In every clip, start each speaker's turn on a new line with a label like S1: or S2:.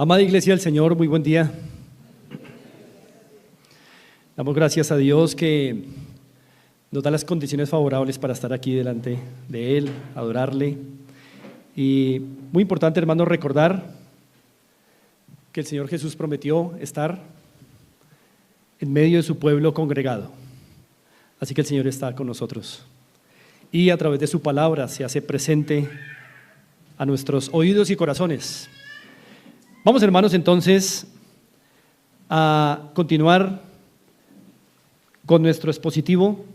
S1: Amada Iglesia del Señor, muy buen día. Damos gracias a Dios que nos da las condiciones favorables para estar aquí delante de Él, adorarle. Y muy importante, hermanos, recordar que el Señor Jesús prometió estar en medio de su pueblo congregado. Así que el Señor está con nosotros. Y a través de su palabra se hace presente a nuestros oídos y corazones. Vamos, hermanos, entonces a continuar con nuestro expositivo.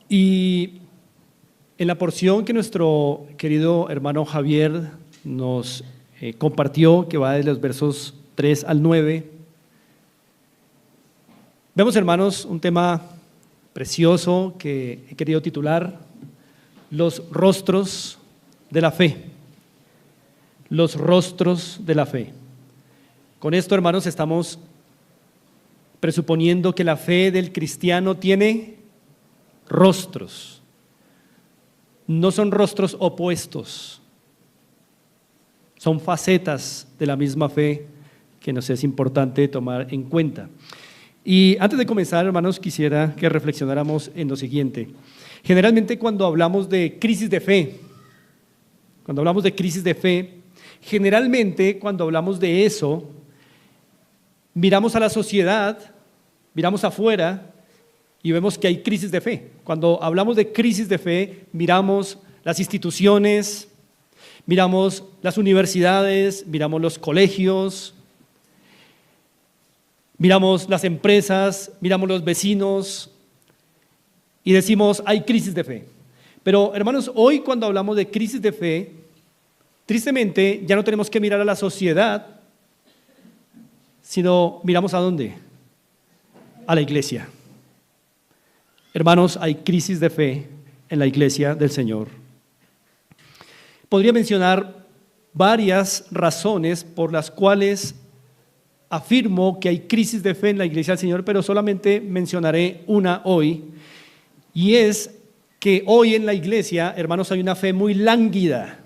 S1: Y en la porción que nuestro querido hermano Javier nos compartió, que va de los versos 3 al 9, vemos, hermanos, un tema precioso que he querido titular Los rostros de la fe. Los rostros de la fe. Con esto, hermanos, estamos presuponiendo que la fe del cristiano tiene rostros. No son rostros opuestos, son facetas de la misma fe que nos es importante tomar en cuenta. Y antes de comenzar, hermanos, quisiera que reflexionáramos en lo siguiente. Generalmente cuando hablamos de crisis de fe, generalmente cuando hablamos de eso, miramos a la sociedad, miramos afuera y vemos que hay crisis de fe. Cuando hablamos de crisis de fe, miramos las instituciones, miramos las universidades, miramos los colegios, miramos las empresas, miramos los vecinos y decimos, hay crisis de fe. Pero, hermanos, hoy cuando hablamos de crisis de fe, tristemente ya no tenemos que mirar a la sociedad, sino miramos ¿a dónde? A la iglesia. Hermanos, hay crisis de fe en la iglesia del Señor. Podría mencionar varias razones por las cuales afirmo que hay crisis de fe en la iglesia del Señor, pero solamente mencionaré una hoy, y es que hoy en la iglesia, hermanos, hay una fe muy lánguida.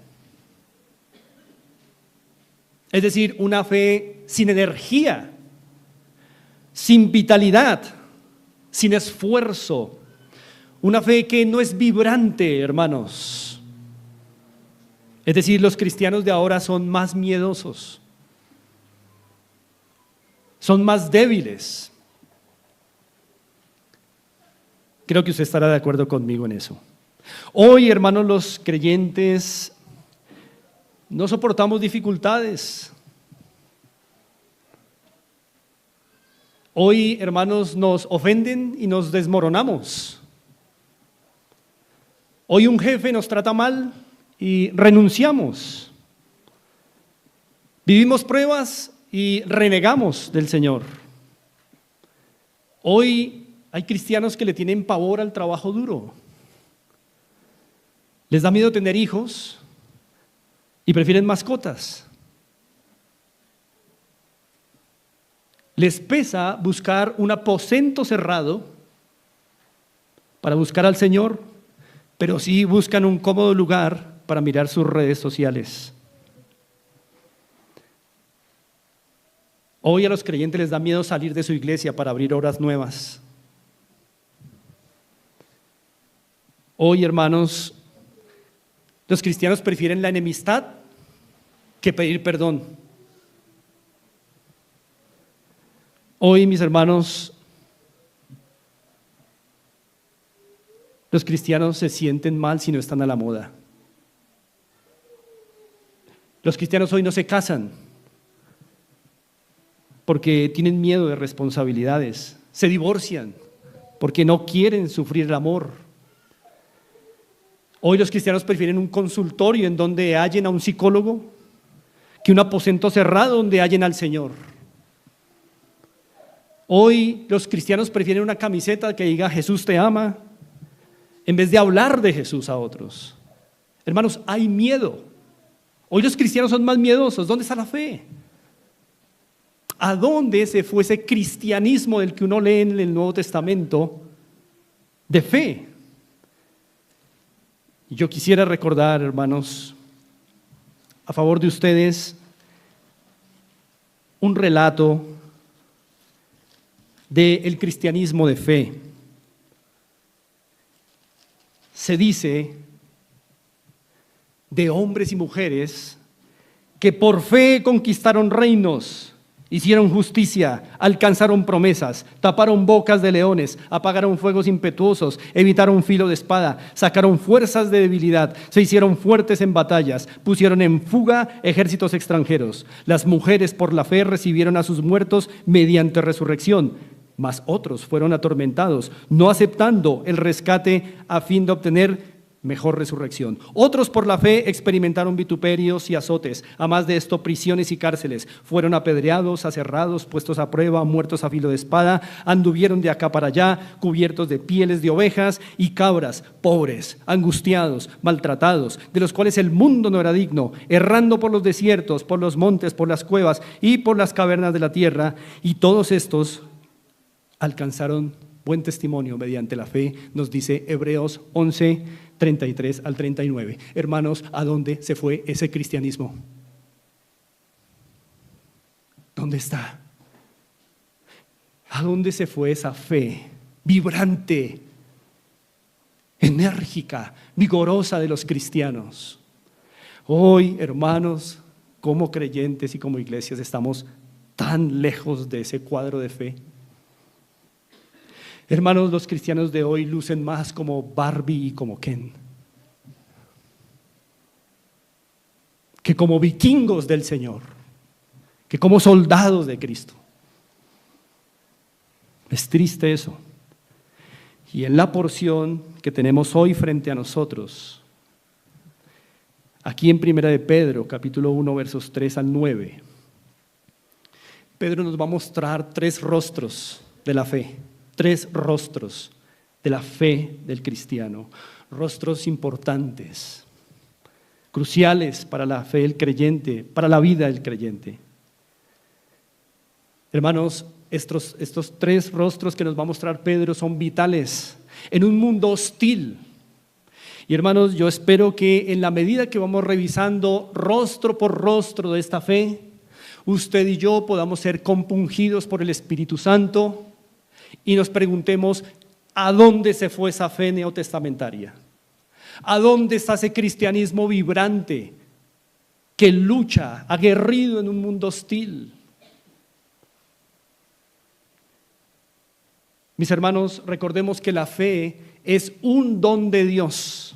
S1: Es decir, una fe sin energía, sin vitalidad, sin esfuerzo, una fe que no es vibrante, hermanos. Es decir, los cristianos de ahora son más miedosos, son más débiles. Creo que usted estará de acuerdo conmigo en eso. Hoy, hermanos, los creyentes no soportamos dificultades. Hoy, hermanos, nos ofenden y nos desmoronamos. Hoy un jefe nos trata mal y renunciamos. Vivimos pruebas y renegamos del Señor. Hoy hay cristianos que le tienen pavor al trabajo duro. Les da miedo tener hijos y prefieren mascotas. Les pesa buscar un aposento cerrado para buscar al Señor, pero sí buscan un cómodo lugar para mirar sus redes sociales. Hoy a los creyentes les da miedo salir de su iglesia para abrir obras nuevas. Hoy, hermanos, los cristianos prefieren la enemistad que pedir perdón. Hoy, mis hermanos, los cristianos se sienten mal si no están a la moda. Los cristianos hoy no se casan porque tienen miedo de responsabilidades, se divorcian porque no quieren sufrir el amor. Hoy los cristianos prefieren un consultorio en donde hallen a un psicólogo que un aposento cerrado donde hallen al Señor. Hoy los cristianos prefieren una camiseta que diga Jesús te ama en vez de hablar de Jesús a otros. Hermanos, hay miedo. Hoy los cristianos son más miedosos. ¿Dónde está la fe? ¿A dónde se fue ese cristianismo del que uno lee en el Nuevo Testamento de fe? Yo quisiera recordar, hermanos, a favor de ustedes, un relato del cristianismo de fe. Se dice de hombres y mujeres que por fe conquistaron reinos, hicieron justicia, alcanzaron promesas, taparon bocas de leones, apagaron fuegos impetuosos, evitaron filo de espada, sacaron fuerzas de debilidad, se hicieron fuertes en batallas, pusieron en fuga ejércitos extranjeros. Las mujeres por la fe recibieron a sus muertos mediante resurrección, mas otros fueron atormentados, no aceptando el rescate a fin de obtener mejor resurrección. Otros por la fe experimentaron vituperios y azotes, a más de esto prisiones y cárceles, fueron apedreados, aserrados, puestos a prueba, muertos a filo de espada, anduvieron de acá para allá, cubiertos de pieles de ovejas y cabras, pobres, angustiados, maltratados, de los cuales el mundo no era digno, errando por los desiertos, por los montes, por las cuevas y por las cavernas de la tierra, y todos estos alcanzaron buen testimonio mediante la fe, nos dice Hebreos 11, 33 al 39. Hermanos, ¿a dónde se fue ese cristianismo? ¿Dónde está? ¿A dónde se fue esa fe vibrante, enérgica, vigorosa de los cristianos? Hoy, hermanos, como creyentes y como iglesias estamos tan lejos de ese cuadro de fe. Hermanos, los cristianos de hoy lucen más como Barbie y como Ken que como vikingos del Señor, que como soldados de Cristo. Es triste eso. Y en la porción que tenemos hoy frente a nosotros, aquí en Primera de Pedro, capítulo 1, versos 3 al 9, Pedro nos va a mostrar tres rostros de la fe. Tres rostros de la fe del cristiano, rostros importantes, cruciales para la fe del creyente, para la vida del creyente. Hermanos, estos tres rostros que nos va a mostrar Pedro son vitales en un mundo hostil. Y hermanos, yo espero que en la medida que vamos revisando rostro por rostro de esta fe, usted y yo podamos ser compungidos por el Espíritu Santo y nos preguntemos, ¿a dónde se fue esa fe neotestamentaria? ¿A dónde está ese cristianismo vibrante que lucha, aguerrido en un mundo hostil? Mis hermanos, recordemos que la fe es un don de Dios,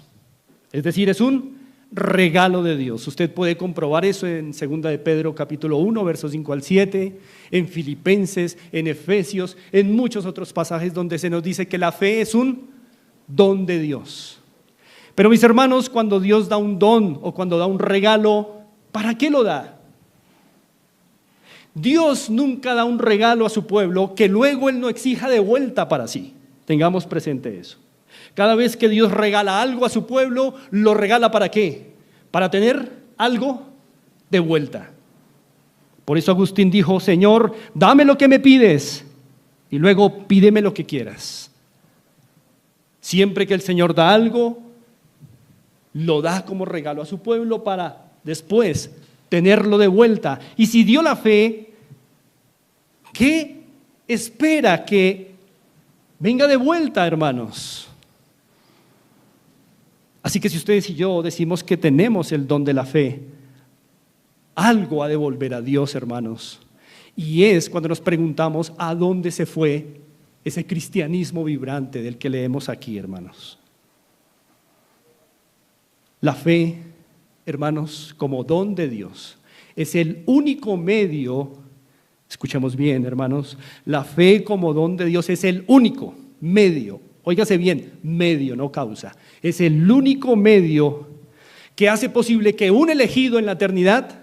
S1: es decir, es un regalo de Dios. Usted puede comprobar eso en 2 de Pedro capítulo 1, versos 5 al 7, en Filipenses, en Efesios, en muchos otros pasajes donde se nos dice que la fe es un don de Dios. Pero mis hermanos, cuando Dios da un don o cuando da un regalo, ¿para qué lo da? Dios nunca da un regalo a su pueblo que luego Él no exija de vuelta para sí. Tengamos presente eso. Cada vez que Dios regala algo a su pueblo, ¿lo regala para qué? Para tener algo de vuelta. Por eso Agustín dijo, Señor, dame lo que me pides y luego pídeme lo que quieras. Siempre que el Señor da algo, lo da como regalo a su pueblo para después tenerlo de vuelta. Y si dio la fe, ¿qué espera que venga de vuelta, hermanos? Así que si ustedes y yo decimos que tenemos el don de la fe, algo a devolver a Dios, hermanos. Y es cuando nos preguntamos a dónde se fue ese cristianismo vibrante del que leemos aquí, hermanos. La fe, hermanos, como don de Dios, es el único medio, escuchemos bien, hermanos, la fe como don de Dios es el único medio. Óigase bien, medio, no causa. Es el único medio que hace posible que un elegido en la eternidad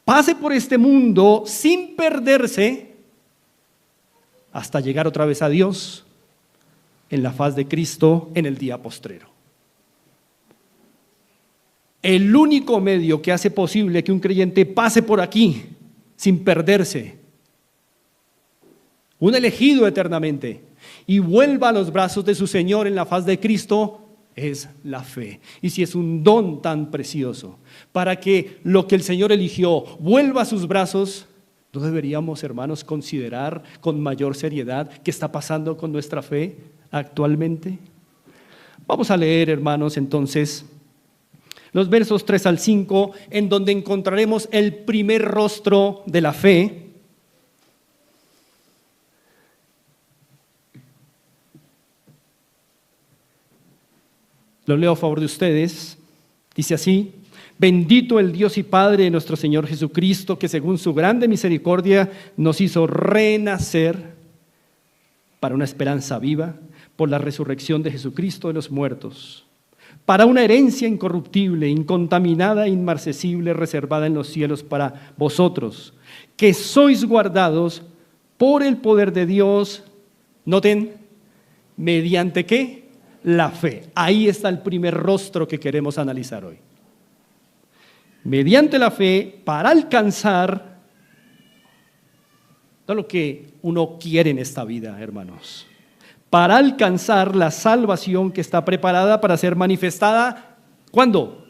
S1: pase por este mundo sin perderse hasta llegar otra vez a Dios en la faz de Cristo en el día postrero. El único medio que hace posible que un creyente pase por aquí sin perderse, un elegido eternamente, y vuelva a los brazos de su Señor en la faz de Cristo, es la fe. Y si es un don tan precioso, para que lo que el Señor eligió vuelva a sus brazos, ¿no deberíamos, hermanos, considerar con mayor seriedad qué está pasando con nuestra fe actualmente? Vamos a leer, hermanos, entonces, los versos 3 al 5, en donde encontraremos el primer rostro de la fe. Lo leo a favor de ustedes. Dice así: bendito el Dios y Padre de nuestro Señor Jesucristo, que según su grande misericordia nos hizo renacer para una esperanza viva por la resurrección de Jesucristo de los muertos, para una herencia incorruptible, incontaminada e inmarcesible, reservada en los cielos para vosotros, que sois guardados por el poder de Dios. Noten, ¿mediante qué? La fe. Ahí está el primer rostro que queremos analizar hoy. Mediante la fe, para alcanzar todo lo que uno quiere en esta vida, hermanos, para alcanzar la salvación que está preparada para ser manifestada, ¿cuándo?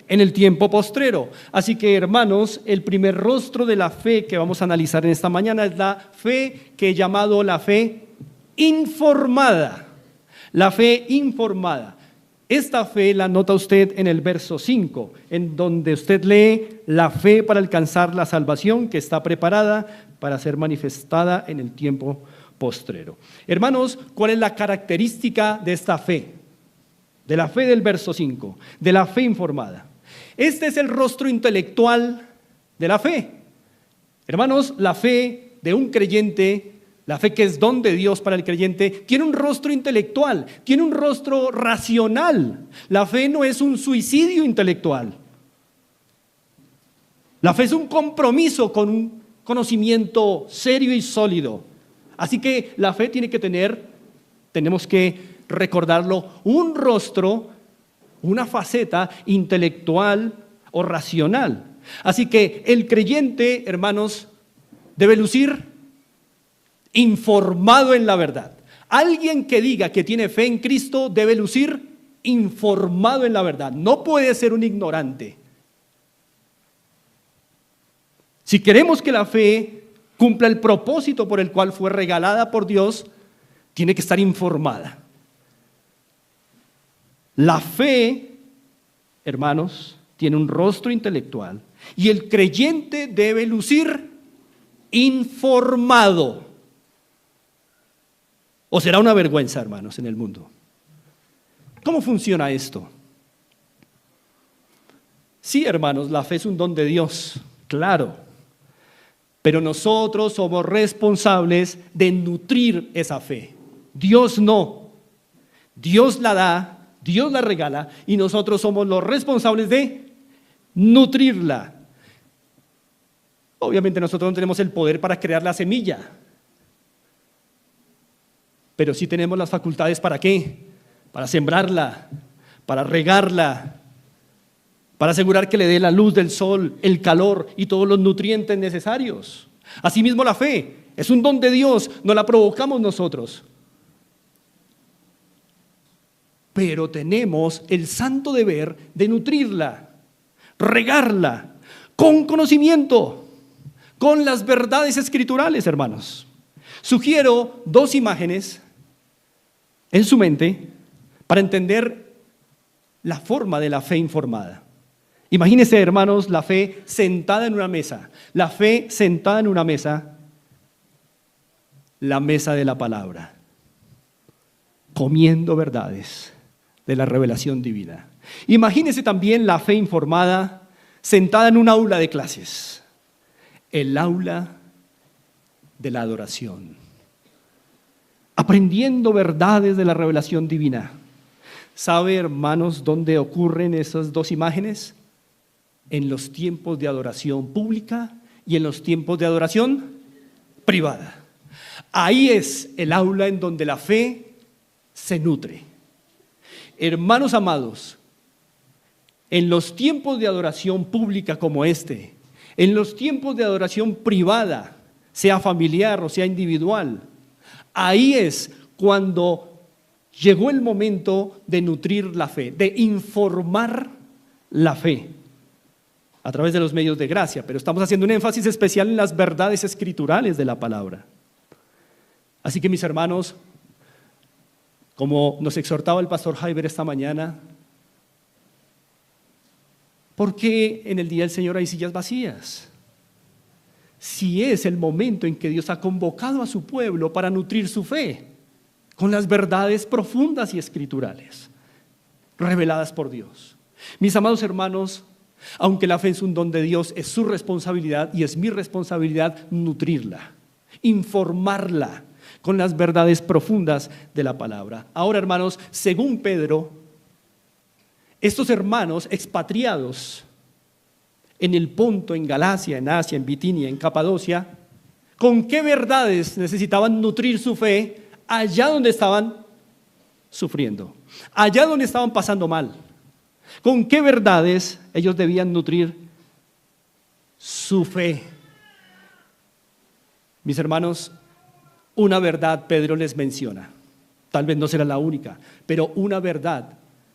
S1: En el tiempo postrero. Así que, hermanos, el primer rostro de la fe que vamos a analizar en esta mañana es la fe que he llamado la fe informada. La fe informada. Esta fe la nota usted en el verso 5, en donde usted lee la fe para alcanzar la salvación que está preparada para ser manifestada en el tiempo postrero. Hermanos, ¿cuál es la característica de esta fe? De la fe del verso 5, de la fe informada. Este es el rostro intelectual de la fe. Hermanos, la fe de un creyente, la fe que es don de Dios para el creyente, tiene un rostro intelectual, tiene un rostro racional. La fe no es un suicidio intelectual. La fe es un compromiso con un conocimiento serio y sólido. Así que la fe tiene que tener, tenemos que recordarlo, un rostro, una faceta intelectual o racional. Así que el creyente, hermanos, debe lucir informado en la verdad. Alguien que diga que tiene fe en Cristo debe lucir informado en la verdad. No puede ser un ignorante. Si queremos que la fe cumpla el propósito por el cual fue regalada por Dios, tiene que estar informada. La fe, hermanos, tiene un rostro intelectual y el creyente debe lucir informado. ¿O será una vergüenza, hermanos, en el mundo? ¿Cómo funciona esto? Sí, hermanos, la fe es un don de Dios, claro. Pero nosotros somos responsables de nutrir esa fe. Dios no. Dios la da, Dios la regala y nosotros somos los responsables de nutrirla. Obviamente nosotros no tenemos el poder para crear la semilla. Pero sí tenemos las facultades ¿para qué? Para sembrarla, para regarla, para asegurar que le dé la luz del sol, el calor y todos los nutrientes necesarios. Asimismo la fe es un don de Dios, no la provocamos nosotros. Pero tenemos el santo deber de nutrirla, regarla, con conocimiento, con las verdades escriturales, hermanos. Sugiero dos imágenes en su mente para entender la forma de la fe informada. Imagínense, hermanos, la fe sentada en una mesa. La fe sentada en una mesa, la mesa de la palabra, comiendo verdades de la revelación divina. Imagínense también la fe informada sentada en un aula de clases, el aula de la adoración, aprendiendo verdades de la revelación divina. ¿Sabe, hermanos, dónde ocurren esas dos imágenes? En los tiempos de adoración pública y en los tiempos de adoración privada. Ahí es el aula en donde la fe se nutre. Hermanos amados, en los tiempos de adoración pública como este, En los tiempos de adoración privada, sea familiar o sea individual, ahí es cuando llegó el momento de nutrir la fe, de informar la fe a través de los medios de gracia, pero estamos haciendo un énfasis especial en las verdades escriturales de la palabra. Así que mis hermanos, como nos exhortaba el pastor Jaiber esta mañana, ¿por qué en el día del Señor hay sillas vacías? Si es el momento en que Dios ha convocado a su pueblo para nutrir su fe con las verdades profundas y escriturales reveladas por Dios. Mis amados hermanos, aunque la fe es un don de Dios, es su responsabilidad y es mi responsabilidad nutrirla, informarla con las verdades profundas de la palabra. Ahora, hermanos, según Pedro, estos hermanos expatriados en el Ponto, en Galacia, en Asia, en Bitinia, en Capadocia, ¿con qué verdades necesitaban nutrir su fe allá donde estaban sufriendo, allá donde estaban pasando mal? ¿Con qué verdades ellos debían nutrir su fe? Mis hermanos, una verdad Pedro les menciona, tal vez no será la única, pero una verdad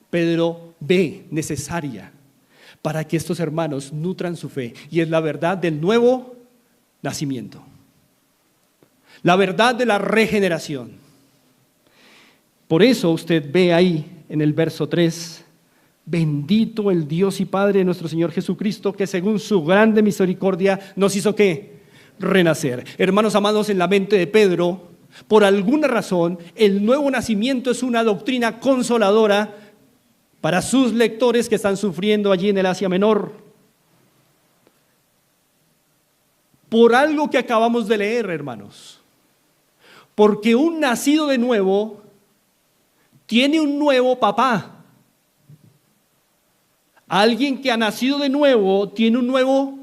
S1: Pedro ve necesaria para que estos hermanos nutran su fe, y es la verdad del nuevo nacimiento, la verdad de la regeneración. Por eso usted ve ahí en el verso 3, bendito el Dios y Padre de nuestro Señor Jesucristo, que según su grande misericordia nos hizo ¿qué? Renacer. Hermanos amados, en la mente de Pedro, por alguna razón, el nuevo nacimiento es una doctrina consoladora para sus lectores que están sufriendo allí en el Asia Menor. Por algo que acabamos de leer, hermanos. Porque un nacido de nuevo tiene un nuevo papá. Alguien que ha nacido de nuevo tiene un nuevo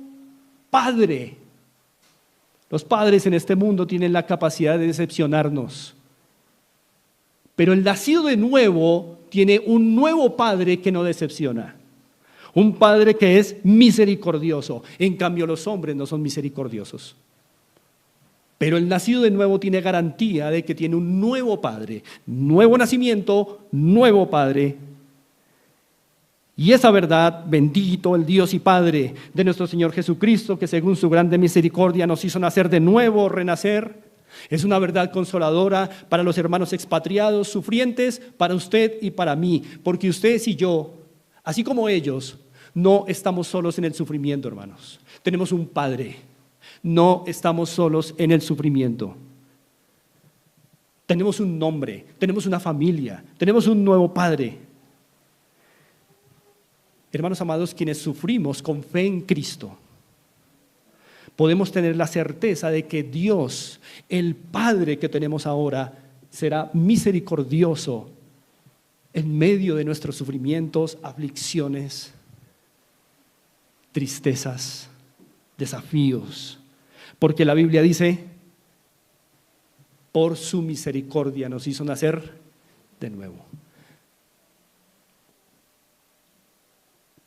S1: padre. Los padres en este mundo tienen la capacidad de decepcionarnos. Pero el nacido de nuevo tiene un nuevo padre que no decepciona. Un padre que es misericordioso. En cambio, los hombres no son misericordiosos. Pero el nacido de nuevo tiene garantía de que tiene un nuevo padre. Nuevo nacimiento, nuevo padre. Y esa verdad, bendito el Dios y Padre de nuestro Señor Jesucristo, que según su grande misericordia nos hizo nacer de nuevo, renacer, es una verdad consoladora para los hermanos expatriados, sufrientes, para usted y para mí, porque ustedes y yo, así como ellos, no estamos solos en el sufrimiento, hermanos. Tenemos un Padre, no estamos solos en el sufrimiento. Tenemos un nombre, tenemos una familia, tenemos un nuevo Padre. Hermanos amados, quienes sufrimos con fe en Cristo, podemos tener la certeza de que Dios, el Padre que tenemos ahora, será misericordioso en medio de nuestros sufrimientos, aflicciones, tristezas, desafíos. Porque la Biblia dice, por su misericordia nos hizo nacer de nuevo.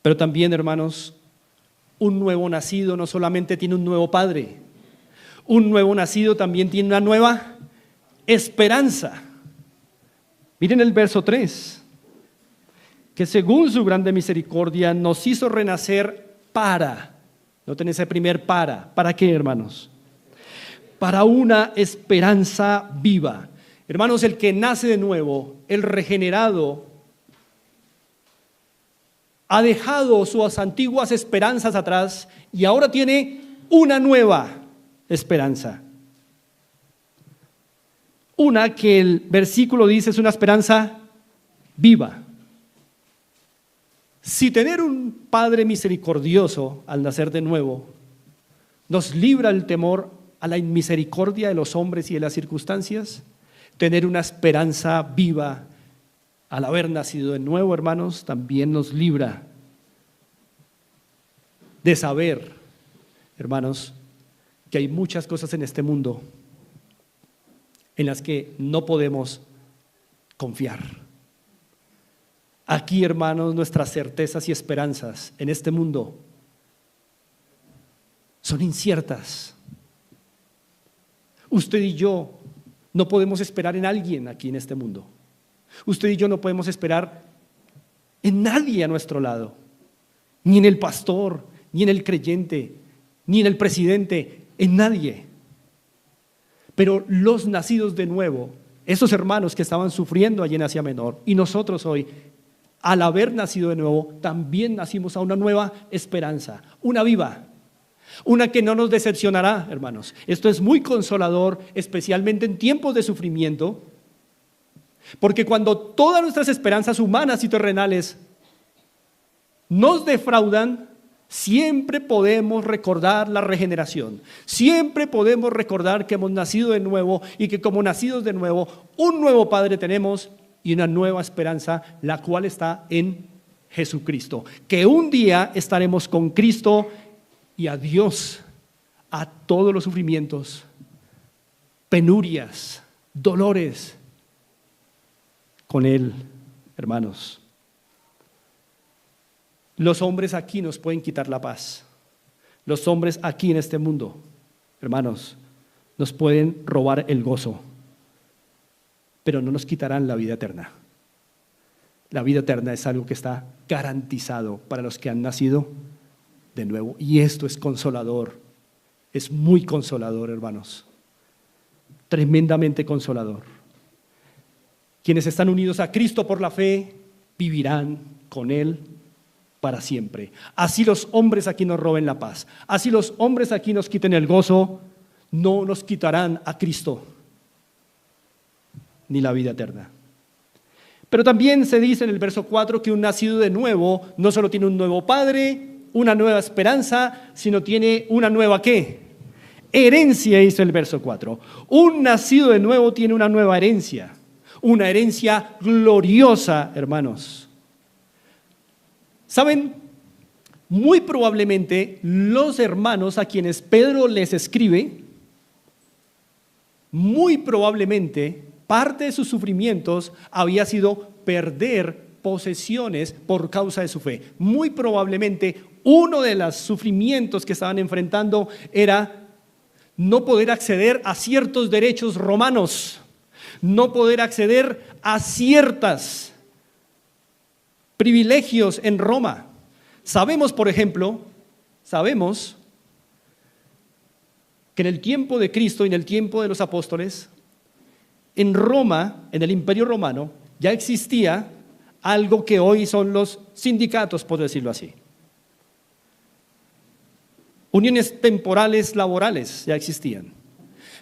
S1: Pero también, hermanos, un nuevo nacido no solamente tiene un nuevo padre, un nuevo nacido también tiene una nueva esperanza. Miren el verso 3, que según su grande misericordia nos hizo renacer para, noten ese primer ¿para qué, hermanos? Para una esperanza viva. Hermanos, el que nace de nuevo, el regenerado, ha dejado sus antiguas esperanzas atrás y ahora tiene una nueva esperanza. Una que el versículo dice es una esperanza viva. Si tener un Padre misericordioso al nacer de nuevo nos libra el temor a la inmisericordia de los hombres y de las circunstancias, tener una esperanza viva al haber nacido de nuevo, hermanos, también nos libra de saber, hermanos, que hay muchas cosas en este mundo en las que no podemos confiar. Aquí, hermanos, nuestras certezas y esperanzas en este mundo son inciertas. Usted y yo no podemos esperar en alguien aquí en este mundo. Usted y yo no podemos esperar en nadie a nuestro lado, ni en el pastor, ni en el creyente, ni en el presidente, en nadie. Pero los nacidos de nuevo, esos hermanos que estaban sufriendo allí en Asia Menor, y nosotros hoy, al haber nacido de nuevo, también nacimos a una nueva esperanza, una viva, una que no nos decepcionará, hermanos. Esto es muy consolador, especialmente en tiempos de sufrimiento, porque cuando todas nuestras esperanzas humanas y terrenales nos defraudan, siempre podemos recordar la regeneración, siempre podemos recordar que hemos nacido de nuevo y que como nacidos de nuevo, un nuevo Padre tenemos y una nueva esperanza, la cual está en Jesucristo, que un día estaremos con Cristo y adiós a todos los sufrimientos, penurias, dolores, con Él, hermanos. Los hombres aquí nos pueden quitar la paz. Los hombres aquí en este mundo, hermanos, nos pueden robar el gozo, pero no nos quitarán la vida eterna. La vida eterna es algo que está garantizado para los que han nacido de nuevo. Y esto es consolador, es muy consolador, hermanos, tremendamente consolador. Quienes están unidos a Cristo por la fe vivirán con Él para siempre. Así los hombres aquí nos roben la paz, así los hombres aquí nos quiten el gozo, no nos quitarán a Cristo ni la vida eterna. Pero también se dice en el verso 4 que un nacido de nuevo no solo tiene un nuevo padre, una nueva esperanza, sino tiene una nueva ¿qué? Herencia, dice el verso 4. Un nacido de nuevo tiene una nueva herencia, una herencia gloriosa, hermanos. ¿Saben? Muy probablemente los hermanos a quienes Pedro les escribe, muy probablemente parte de sus sufrimientos había sido perder posesiones por causa de su fe. Muy probablemente uno de los sufrimientos que estaban enfrentando era no poder acceder a ciertos derechos romanos, no poder acceder a ciertos privilegios en Roma. Sabemos, por ejemplo, que en el tiempo de Cristo y en el tiempo de los apóstoles, en Roma, en el Imperio Romano, ya existía algo que hoy son los sindicatos, por decirlo así. Uniones temporales laborales ya existían.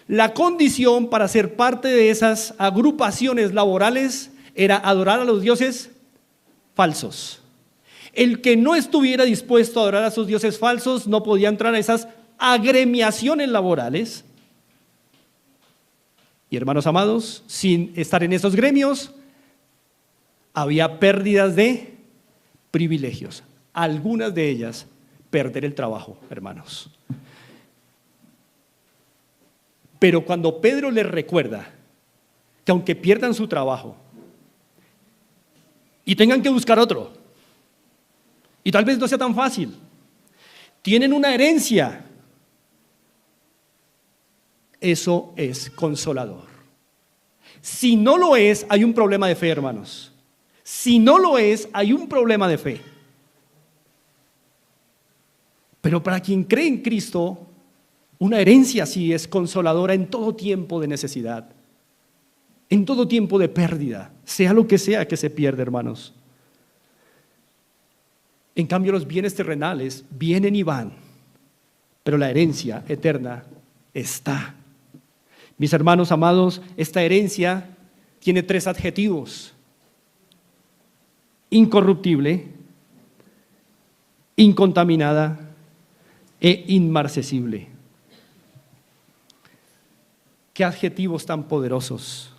S1: La condición para ser parte de esas agrupaciones laborales era adorar a los dioses falsos. El que no estuviera dispuesto a adorar a sus dioses falsos no podía entrar a esas agremiaciones laborales. Y hermanos amados, sin estar en esos gremios, había pérdidas de privilegios. Algunas de ellas, perder el trabajo, hermanos. Pero cuando Pedro les recuerda que aunque pierdan su trabajo y tengan que buscar otro, y tal vez no sea tan fácil, tienen una herencia, eso es consolador. Si no lo es, hay un problema de fe, hermanos. Si no lo es, hay un problema de fe. Pero para quien cree en Cristo, una herencia así es consoladora en todo tiempo de necesidad, en todo tiempo de pérdida, sea lo que sea que se pierda, hermanos. En cambio, los bienes terrenales vienen y van, pero la herencia eterna está. Mis hermanos amados, esta herencia tiene 3 adjetivos: incorruptible, incontaminada e inmarcesible. ¿Qué adjetivos tan poderosos?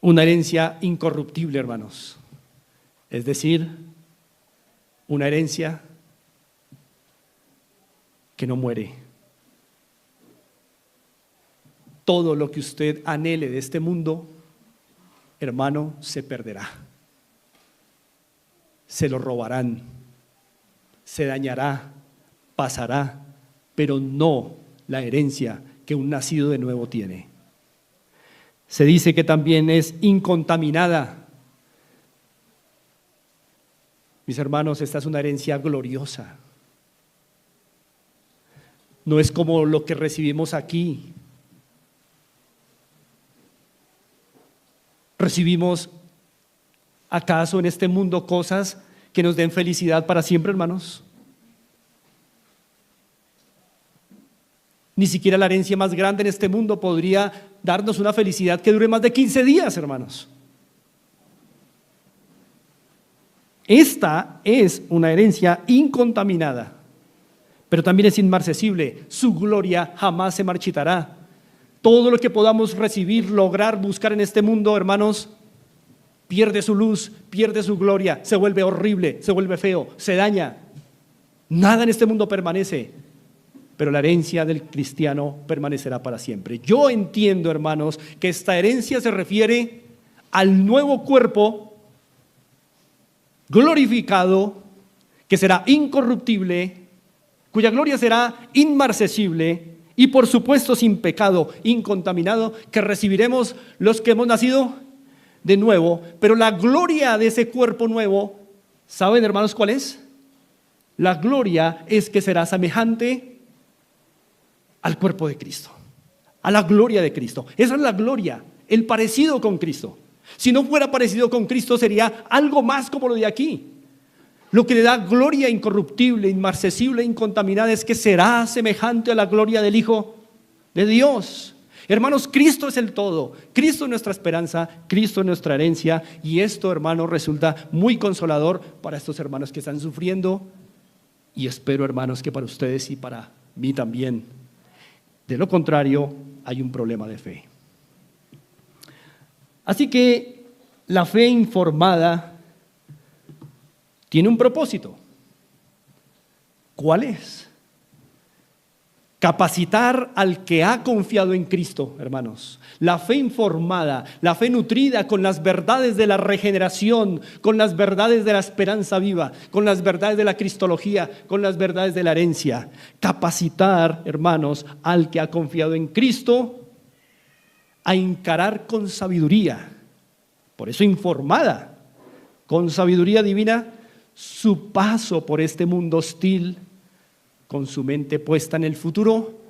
S1: Una herencia incorruptible, hermanos. Es decir, una herencia que no muere. Todo lo que usted anhele de este mundo, hermano, se perderá. Se lo robarán, se dañará, pasará, pero no la herencia que un nacido de nuevo tiene. Se dice que también es incontaminada. Mis hermanos, esta es una herencia gloriosa. No es como lo que recibimos aquí. ¿Recibimos acaso en este mundo cosas que nos den felicidad para siempre, hermanos? Ni siquiera la herencia más grande en este mundo podría darnos una felicidad que dure más de 15 días, hermanos. Esta es una herencia incontaminada, pero también es inmarcesible. Su gloria jamás se marchitará. Todo lo que podamos recibir, lograr, buscar en este mundo, hermanos, pierde su luz, pierde su gloria, se vuelve horrible, se vuelve feo, se daña. Nada en este mundo permanece, pero la herencia del cristiano permanecerá para siempre. Yo entiendo, hermanos, que esta herencia se refiere al nuevo cuerpo glorificado, que será incorruptible, cuya gloria será inmarcesible y por supuesto sin pecado, incontaminado, que recibiremos los que hemos nacido de nuevo. Pero la gloria de ese cuerpo nuevo, ¿saben, hermanos, cuál es? La gloria es que será semejante al cuerpo de Cristo, a la gloria de Cristo. Esa es la gloria, el parecido con Cristo. Si no fuera parecido con Cristo, sería algo más como lo de aquí. Lo que le da gloria incorruptible, inmarcesible, incontaminada es que será semejante a la gloria del Hijo de Dios. Hermanos, Cristo es el todo. Cristo es nuestra esperanza, Cristo es nuestra herencia. Y esto, hermanos, resulta muy consolador para estos hermanos que están sufriendo. Y espero, hermanos, que para ustedes y para mí también. De lo contrario, hay un problema de fe. Así que la fe informada tiene un propósito. ¿Cuál es? Capacitar al que ha confiado en Cristo, hermanos. La fe informada, la fe nutrida con las verdades de la regeneración, con las verdades de la esperanza viva, con las verdades de la cristología, con las verdades de la herencia. Capacitar, hermanos, al que ha confiado en Cristo a encarar con sabiduría. Por eso informada, con sabiduría divina, su paso por este mundo hostil, con su mente puesta en el futuro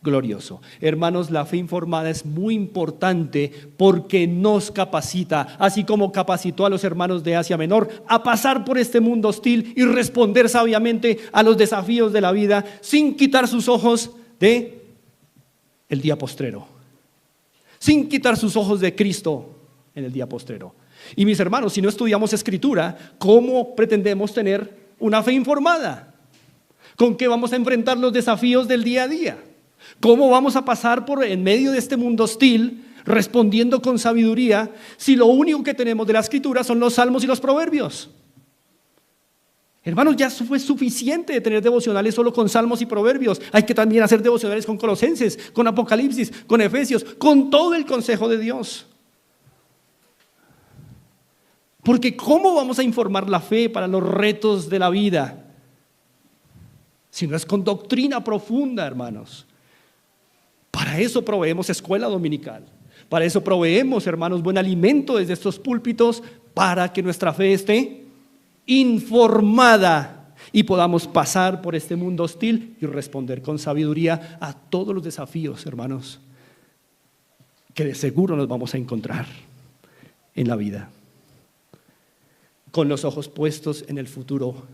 S1: glorioso. Hermanos, la fe informada es muy importante porque nos capacita, así como capacitó a los hermanos de Asia Menor, a pasar por este mundo hostil y responder sabiamente a los desafíos de la vida sin quitar sus ojos de el día postrero, sin quitar sus ojos de Cristo en el día postrero. Y mis hermanos, si no estudiamos Escritura, ¿cómo pretendemos tener una fe informada? ¿Con qué vamos a enfrentar los desafíos del día a día? ¿Cómo vamos a pasar por en medio de este mundo hostil respondiendo con sabiduría si lo único que tenemos de la Escritura son los salmos y los proverbios? Hermanos, ya fue suficiente de tener devocionales solo con salmos y proverbios. Hay que también hacer devocionales con Colosenses, con Apocalipsis, con Efesios, con todo el consejo de Dios. Porque ¿cómo vamos a informar la fe para los retos de la vida? Si no es con doctrina profunda, hermanos. Para eso proveemos escuela dominical. Para eso proveemos, hermanos, buen alimento desde estos púlpitos para que nuestra fe esté informada y podamos pasar por este mundo hostil y responder con sabiduría a todos los desafíos, hermanos, que de seguro nos vamos a encontrar en la vida, con los ojos puestos en el futuro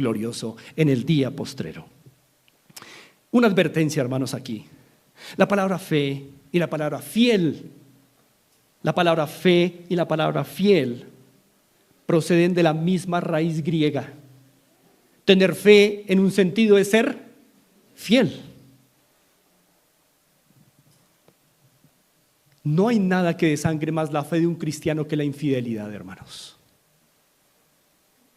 S1: glorioso, en el día postrero. Una advertencia, hermanos, aquí. La palabra fe y la palabra fiel, la palabra fe y la palabra fiel proceden de la misma raíz griega. Tener fe en un sentido es ser fiel. No hay nada que desangre más la fe de un cristiano que la infidelidad, hermanos.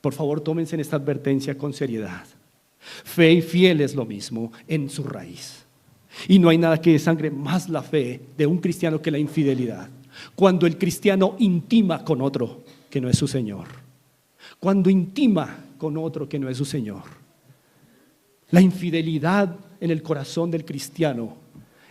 S1: Por favor, tómense en esta advertencia con seriedad. Fe y fiel es lo mismo en su raíz. Y no hay nada que desangre más la fe de un cristiano que la infidelidad. Cuando el cristiano intima con otro que no es su Señor. Cuando intima con otro que no es su Señor. La infidelidad en el corazón del cristiano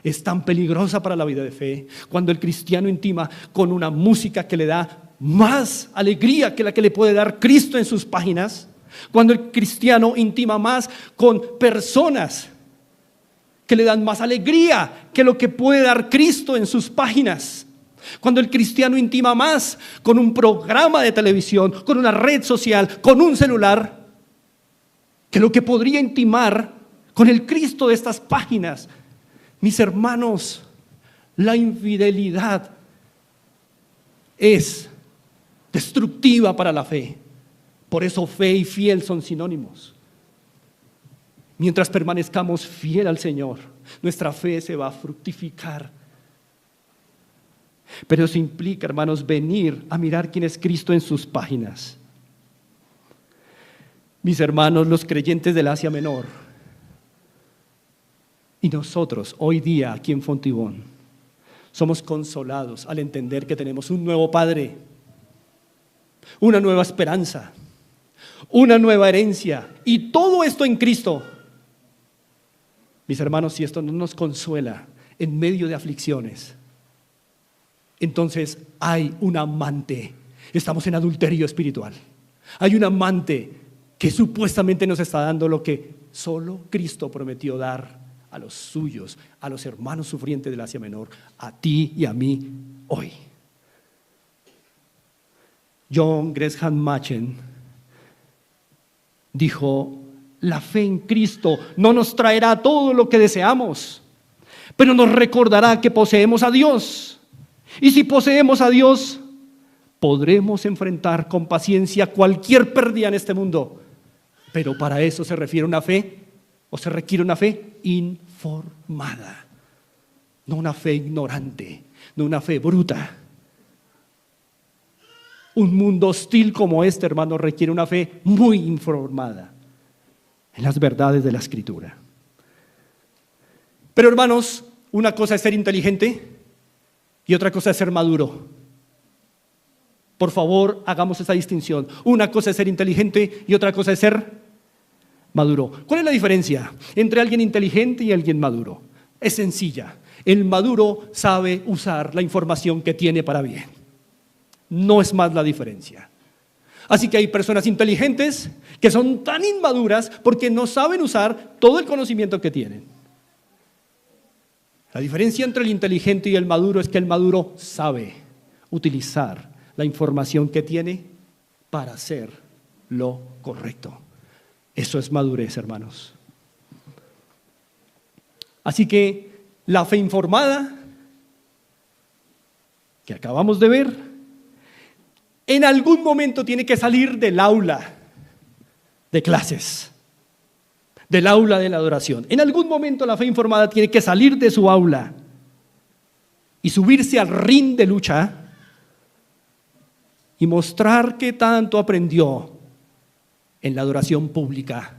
S1: es tan peligrosa para la vida de fe cuando el cristiano intima con una música que le da más alegría que la que le puede dar Cristo en sus páginas, cuando el cristiano intima más con personas que le dan más alegría que lo que puede dar Cristo en sus páginas, cuando el cristiano intima más con un programa de televisión, con una red social, con un celular, que lo que podría intimar con el Cristo de estas páginas. Mis hermanos, la infidelidad es destructiva para la fe. Por eso fe y fiel son sinónimos. Mientras permanezcamos fiel al Señor, nuestra fe se va a fructificar. Pero eso implica, hermanos, venir a mirar quién es Cristo en sus páginas. Mis hermanos, los creyentes del Asia Menor y nosotros hoy día aquí en Fontibón somos consolados al entender que tenemos un nuevo Padre, una nueva esperanza, una nueva herencia, y todo esto en Cristo. Mis hermanos, si esto no nos consuela en medio de aflicciones, entonces hay un amante. Estamos en adulterio espiritual. Hay un amante que supuestamente nos está dando lo que solo Cristo prometió dar a los suyos, a los hermanos sufrientes del Asia Menor, a ti y a mí hoy. John Gresham Machen dijo: la fe en Cristo no nos traerá todo lo que deseamos, pero nos recordará que poseemos a Dios. Y si poseemos a Dios, podremos enfrentar con paciencia cualquier pérdida en este mundo. Pero para eso se requiere una fe informada, no una fe ignorante, no una fe bruta. Un mundo hostil como este, hermano, requiere una fe muy informada en las verdades de la Escritura. Pero, hermanos, una cosa es ser inteligente y otra cosa es ser maduro. Por favor, hagamos esa distinción. Una cosa es ser inteligente y otra cosa es ser maduro. ¿Cuál es la diferencia entre alguien inteligente y alguien maduro? Es sencilla. El maduro sabe usar la información que tiene para bien. No es más la diferencia. Así que hay personas inteligentes que son tan inmaduras porque no saben usar todo el conocimiento que tienen. La diferencia entre el inteligente y el maduro es que el maduro sabe utilizar la información que tiene para hacer lo correcto. Eso es madurez, hermanos. Así que la fe informada que acabamos de ver, en algún momento tiene que salir del aula de clases, del aula de la adoración. En algún momento la fe informada tiene que salir de su aula y subirse al ring de lucha y mostrar qué tanto aprendió en la adoración pública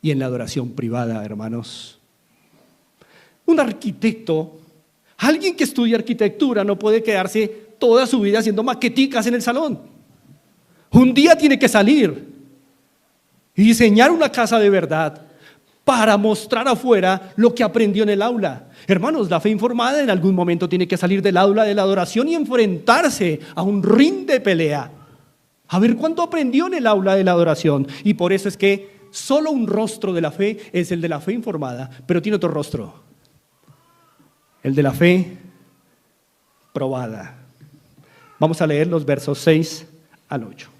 S1: y en la adoración privada, hermanos. Un arquitecto, alguien que estudia arquitectura, no puede quedarse toda su vida haciendo maqueticas en el salón. Un día tiene que salir y diseñar una casa de verdad para mostrar afuera lo que aprendió en el aula. Hermanos, la fe informada en algún momento tiene que salir del aula de la adoración y enfrentarse a un ring de pelea. A ver cuánto aprendió en el aula de la adoración. Y por eso es que solo un rostro de la fe es el de la fe informada, pero tiene otro rostro, el de la fe probada. Vamos a leer los versos 6 al 8.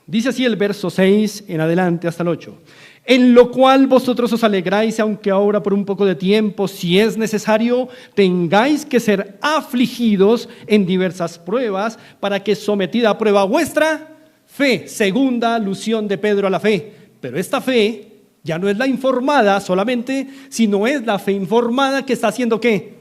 S1: Dice así el verso 6 en adelante hasta el 8. En lo cual vosotros os alegráis, aunque ahora por un poco de tiempo, si es necesario, tengáis que ser afligidos en diversas pruebas, para que sometida a prueba vuestra fe, segunda alusión de Pedro a la fe. Pero esta fe ya no es la informada solamente, sino es la fe informada que está siendo ¿qué?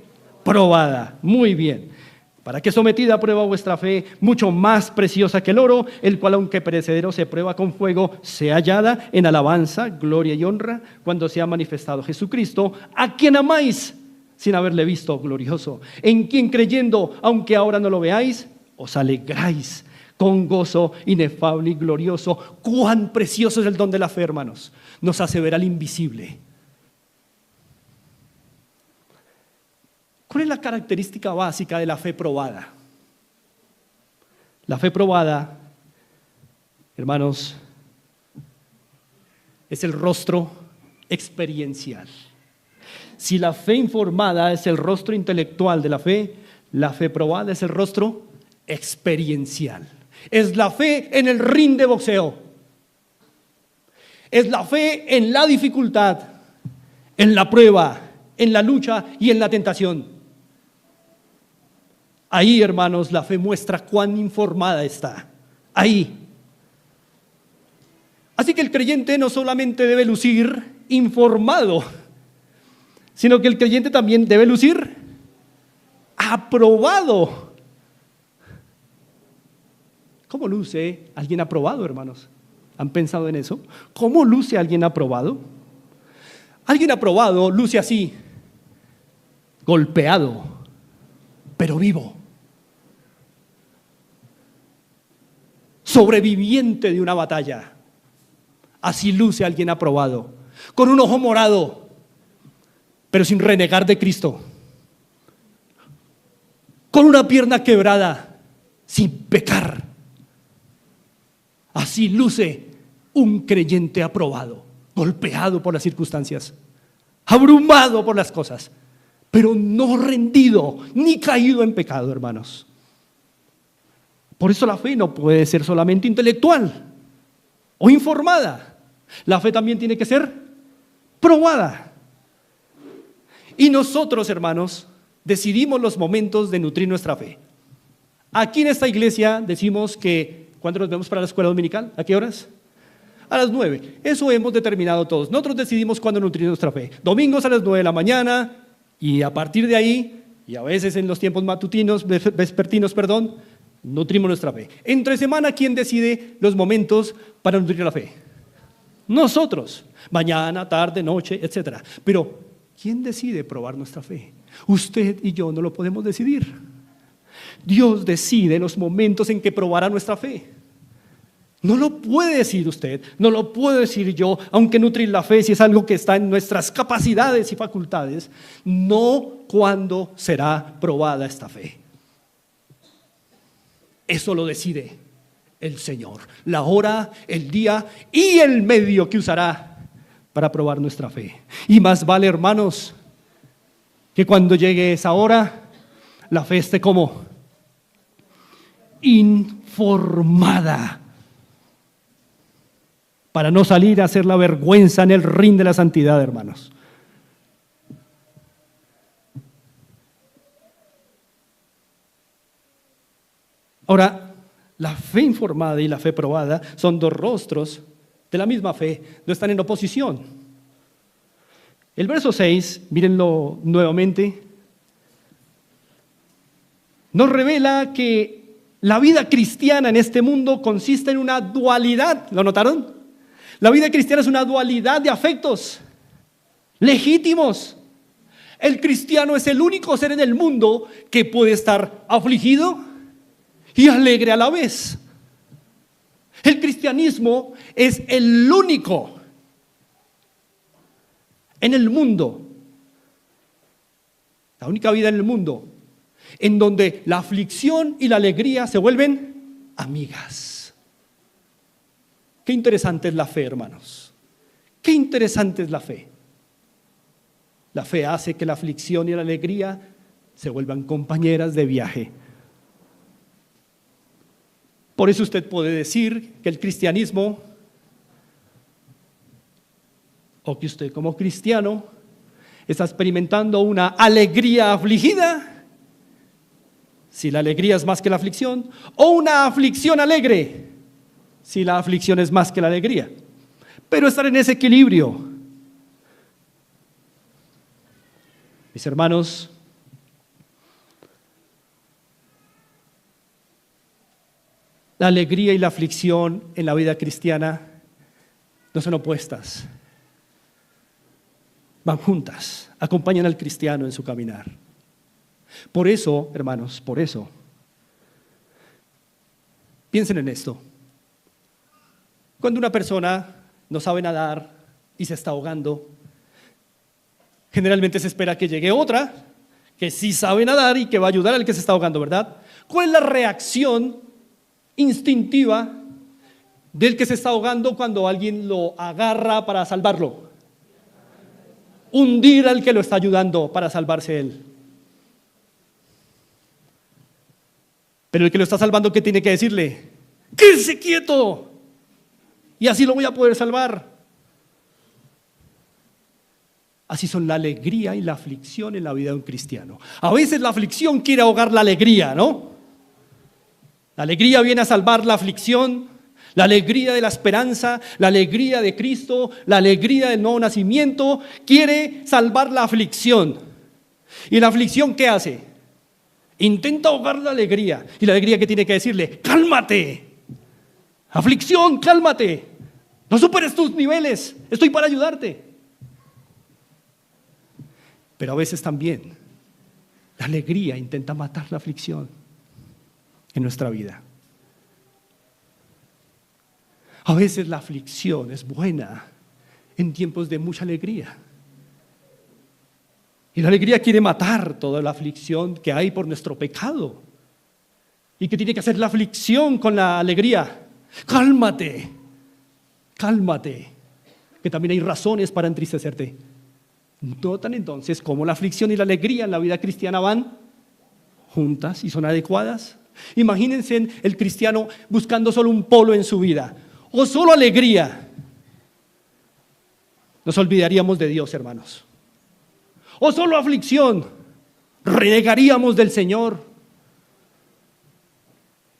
S1: Probada. Muy bien. Para que sometida a prueba vuestra fe, mucho más preciosa que el oro, el cual aunque perecedero se prueba con fuego, sea hallada en alabanza, gloria y honra, cuando sea manifestado Jesucristo, a quien amáis sin haberle visto glorioso, en quien creyendo, aunque ahora no lo veáis, os alegráis con gozo inefable y glorioso. Cuán precioso es el don de la fe, hermanos. Nos hace ver al invisible. ¿Cuál es la característica básica de la fe probada? La fe probada, hermanos, es el rostro experiencial. Si la fe informada es el rostro intelectual de la fe probada es el rostro experiencial. Es la fe en el ring de boxeo. Es la fe en la dificultad, en la prueba, en la lucha y en la tentación. Ahí, hermanos, la fe muestra cuán informada está. Ahí. Así que el creyente no solamente debe lucir informado, sino que el creyente también debe lucir aprobado. ¿Cómo luce alguien aprobado, hermanos? ¿Han pensado en eso? ¿Cómo luce alguien aprobado? Alguien aprobado luce así, golpeado, pero vivo. Sobreviviente de una batalla. Así luce alguien aprobado, con un ojo morado, pero sin renegar de Cristo, con una pierna quebrada, sin pecar. Así luce un creyente aprobado, golpeado por las circunstancias, abrumado por las cosas, pero no rendido ni caído en pecado, hermanos. Por eso la fe no puede ser solamente intelectual o informada. La fe también tiene que ser probada. Y nosotros, hermanos, decidimos los momentos de nutrir nuestra fe. Aquí en esta iglesia decimos que, ¿cuándo nos vemos para la escuela dominical? ¿A qué horas? A las 9. Eso hemos determinado todos. Nosotros decidimos cuándo nutrir nuestra fe. Domingos a las 9 de la mañana, y a partir de ahí, y a veces en los tiempos matutinos, vespertinos, nutrimos nuestra fe. Entre semana, ¿quién decide los momentos para nutrir la fe? Nosotros. Mañana, tarde, noche, etc. Pero, ¿quién decide probar nuestra fe? Usted y yo no lo podemos decidir. Dios decide los momentos en que probará nuestra fe. No lo puede decir usted, no lo puedo decir yo, aunque nutrir la fe si es algo que está en nuestras capacidades y facultades, no cuándo será probada esta fe. Eso lo decide el Señor, la hora, el día y el medio que usará para probar nuestra fe. Y más vale, hermanos, que cuando llegue esa hora, la fe esté como informada, para no salir a hacer la vergüenza en el ring de la santidad, hermanos. Ahora, la fe informada y la fe probada son dos rostros de la misma fe, no están en oposición. El verso 6, mírenlo nuevamente, nos revela que la vida cristiana en este mundo consiste en una dualidad. ¿Lo notaron? La vida cristiana es una dualidad de afectos legítimos. El cristiano es el único ser en el mundo que puede estar afligido y alegre a la vez. El cristianismo es el único en el mundo, la única vida en el mundo, en donde la aflicción y la alegría se vuelven amigas. Qué interesante es la fe, hermanos. Qué interesante es la fe. La fe hace que la aflicción y la alegría se vuelvan compañeras de viaje. Por eso usted puede decir que el cristianismo, o que usted como cristiano está experimentando una alegría afligida, si la alegría es más que la aflicción, o una aflicción alegre, si la aflicción es más que la alegría. Pero estar en ese equilibrio. Mis hermanos, la alegría y la aflicción en la vida cristiana no son opuestas, van juntas, acompañan al cristiano en su caminar. Por eso, hermanos, por eso, Piensen en esto. Cuando una persona no sabe nadar y se está ahogando, generalmente se espera que llegue otra que sí sabe nadar y que va a ayudar al que se está ahogando, ¿verdad? ¿Cuál es la reacción instintiva del que se está ahogando cuando alguien lo agarra para salvarlo? Hundir al que lo está ayudando para salvarse él. Pero el que lo está salvando, ¿qué tiene que decirle? ¡Quédese quieto! Y así lo voy a poder salvar. Así son la alegría y la aflicción en la vida de un cristiano. A veces la aflicción quiere ahogar la alegría, ¿no? La alegría viene a salvar la aflicción, la alegría de la esperanza, la alegría de Cristo, la alegría del nuevo nacimiento, quiere salvar la aflicción. ¿Y la aflicción qué hace? Intenta ahogar la alegría. ¿Y la alegría qué tiene que decirle? ¡Cálmate! Aflicción, cálmate. No superes tus niveles, estoy para ayudarte. Pero a veces también la alegría intenta matar la aflicción en nuestra vida. A veces la aflicción es buena en tiempos de mucha alegría. Y la alegría quiere matar toda la aflicción que hay por nuestro pecado. ¿Y qué tiene que hacer la aflicción con la alegría? Cálmate, cálmate, que también hay razones para entristecerte. ¿Notan entonces cómo la aflicción y la alegría en la vida cristiana van juntas y son adecuadas? Imagínense el cristiano buscando solo un polo en su vida, o solo alegría. Nos olvidaríamos de Dios, hermanos. O solo aflicción, renegaríamos del Señor.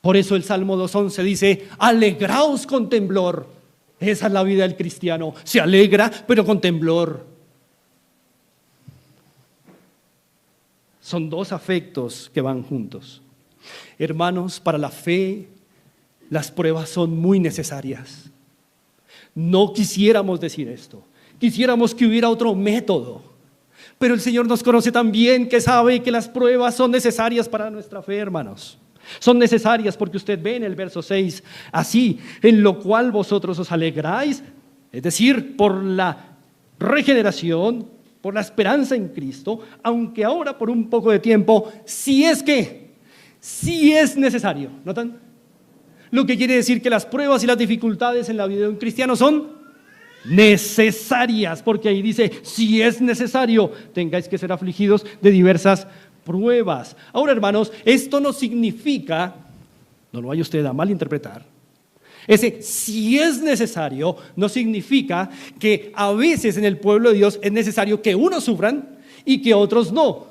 S1: Por eso el Salmo 2:11 dice, alegraos con temblor. Esa es la vida del cristiano, se alegra pero con temblor. Son dos afectos que van juntos. Hermanos, para la fe, las pruebas son muy necesarias. No quisiéramos decir esto. Quisiéramos que hubiera otro método. Pero el Señor nos conoce tan bien que sabe que las pruebas son necesarias para nuestra fe, hermanos. Son necesarias porque usted ve en el verso 6, así, en lo cual vosotros os alegráis, es decir, por la regeneración, por la esperanza en Cristo, aunque ahora por un poco de tiempo, si es necesario. ¿Notan? Lo que quiere decir que las pruebas y las dificultades en la vida de un cristiano son necesarias, porque ahí dice, si es necesario, tengáis que ser afligidos de diversas pruebas. Ahora, hermanos, esto no significa, no lo vaya usted a malinterpretar, ese si es necesario no significa que a veces en el pueblo de Dios es necesario que unos sufran y que otros no.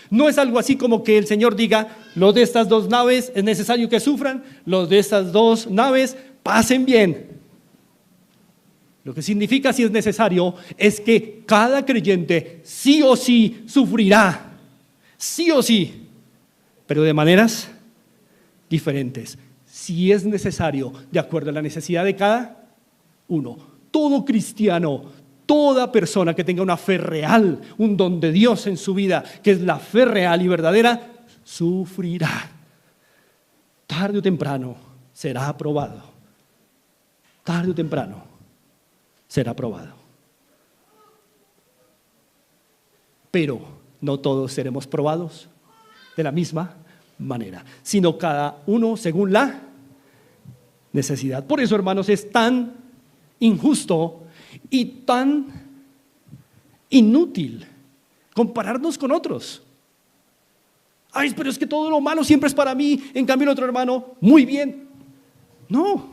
S1: No es algo así como que el Señor diga, los de estas dos naves es necesario que sufran, los de estas dos naves pasen bien. Lo que significa si es necesario es que cada creyente sí o sí sufrirá, sí o sí, pero de maneras diferentes. Si es necesario, de acuerdo a la necesidad de cada uno. Todo cristiano, toda persona que tenga una fe real, un don de Dios en su vida, que es la fe real y verdadera, sufrirá. Tarde o temprano será aprobado. Tarde o temprano será aprobado. Pero no todos seremos probados de la misma manera, sino cada uno según la necesidad. Por eso, hermanos, es tan injusto y tan inútil compararnos con otros. Ay, pero es que todo lo malo siempre es para mí, en cambio el otro hermano, muy bien. No,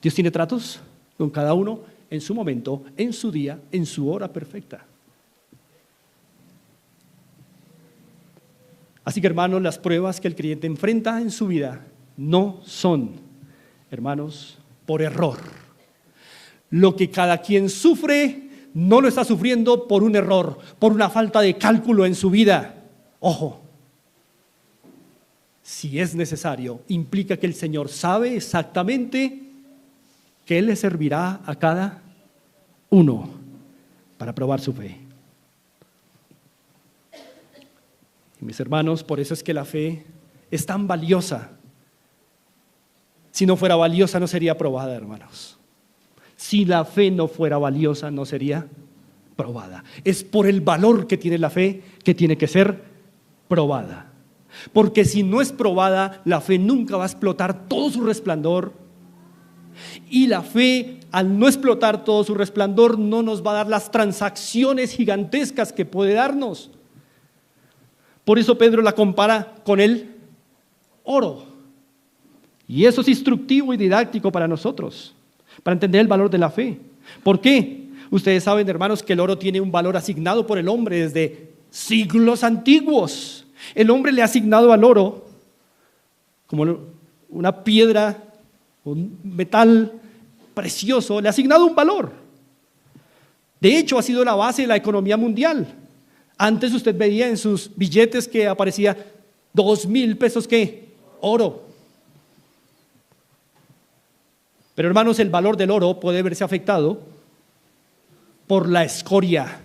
S1: Dios tiene tratos con cada uno en su momento, en su día, en su hora perfecta. Así que, hermanos, las pruebas que el creyente enfrenta en su vida no son, hermanos, por error. Lo que cada quien sufre no lo está sufriendo por un error, por una falta de cálculo en su vida. Ojo, si es necesario, implica que el Señor sabe exactamente que Él le servirá a cada uno para probar su fe. Y mis hermanos, por eso es que la fe es tan valiosa. Si no fuera valiosa, no sería probada, hermanos. Si la fe no fuera valiosa, no sería probada. Es por el valor que tiene la fe que tiene que ser probada. Porque si no es probada, la fe nunca va a explotar todo su resplandor. Y la fe, al no explotar todo su resplandor, no nos va a dar las transacciones gigantescas que puede darnos. Por eso Pedro la compara con el oro. Y eso es instructivo y didáctico para nosotros, para entender el valor de la fe. ¿Por qué? Ustedes saben, hermanos, que el oro tiene un valor asignado por el hombre desde siglos antiguos. El hombre le ha asignado al oro como una piedra, un metal precioso, le ha asignado un valor. De hecho, ha sido la base de la economía mundial. Antes usted veía en sus billetes que aparecía 2,000 pesos, ¿qué? Oro. Pero hermanos, el valor del oro puede verse afectado por la escoria.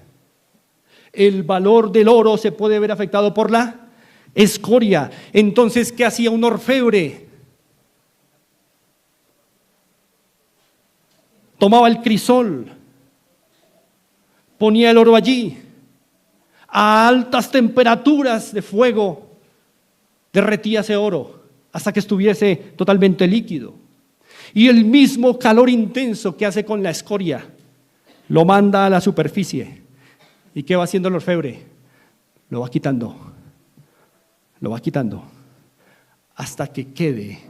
S1: El valor del oro se puede ver afectado por la escoria. Entonces, ¿qué hacía un orfebre? Tomaba el crisol, ponía el oro allí, a altas temperaturas de fuego, derretía ese oro hasta que estuviese totalmente líquido. Y el mismo calor intenso que hace con la escoria, lo manda a la superficie. ¿Y qué va haciendo el orfebre? Lo va quitando, hasta que quede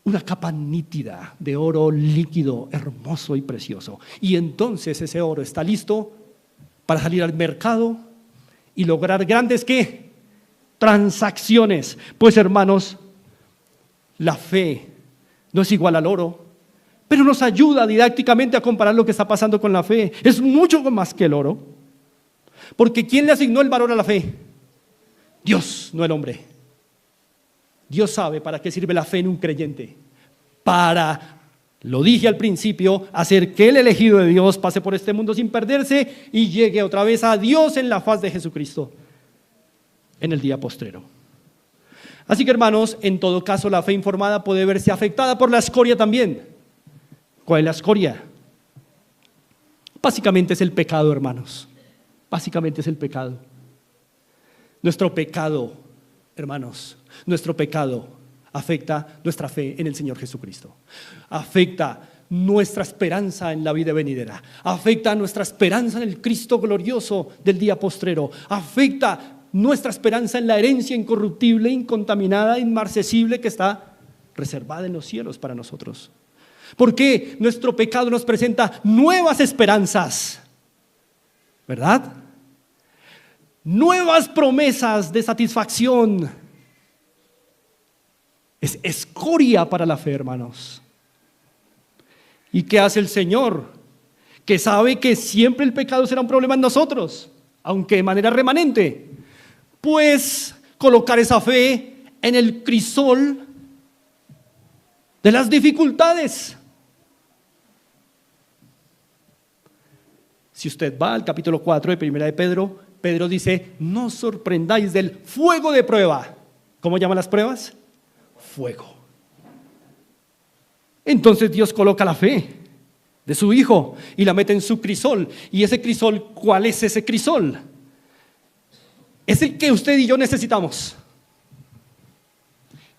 S1: una capa nítida de oro líquido, hermoso y precioso. Y entonces ese oro está listo para salir al mercado y lograr grandes, ¿qué? Transacciones. Pues hermanos, la fe no es igual al oro, pero nos ayuda didácticamente a comparar lo que está pasando con la fe. Es mucho más que el oro. Porque ¿quién le asignó el valor a la fe? Dios, no el hombre. Dios sabe para qué sirve la fe en un creyente. Para, lo dije al principio, hacer que el elegido de Dios pase por este mundo sin perderse y llegue otra vez a Dios en la faz de Jesucristo en el día postrero. Así que hermanos, en todo caso la fe informada puede verse afectada por la escoria también. ¿Cuál es la escoria? Básicamente es el pecado, hermanos. Básicamente es el pecado. Nuestro pecado, hermanos, nuestro pecado afecta nuestra fe en el Señor Jesucristo. Afecta nuestra esperanza en la vida venidera. Afecta nuestra esperanza en el Cristo glorioso del día postrero. Afecta nuestra esperanza en la herencia incorruptible, incontaminada, inmarcesible que está reservada en los cielos para nosotros. Porque nuestro pecado nos presenta nuevas esperanzas, ¿verdad? Nuevas promesas de satisfacción. Es escoria para la fe, hermanos. ¿Y qué hace el Señor? Que sabe que siempre el pecado será un problema en nosotros, aunque de manera remanente. Pues colocar esa fe en el crisol de las dificultades. Si usted va al capítulo 4 de Primera de Pedro, Pedro dice: no os sorprendáis del fuego de prueba. ¿Cómo llaman las pruebas? Fuego. Entonces Dios coloca la fe de su Hijo y la mete en su crisol. ¿Y ese crisol, cuál es ese crisol? Es el que usted y yo necesitamos.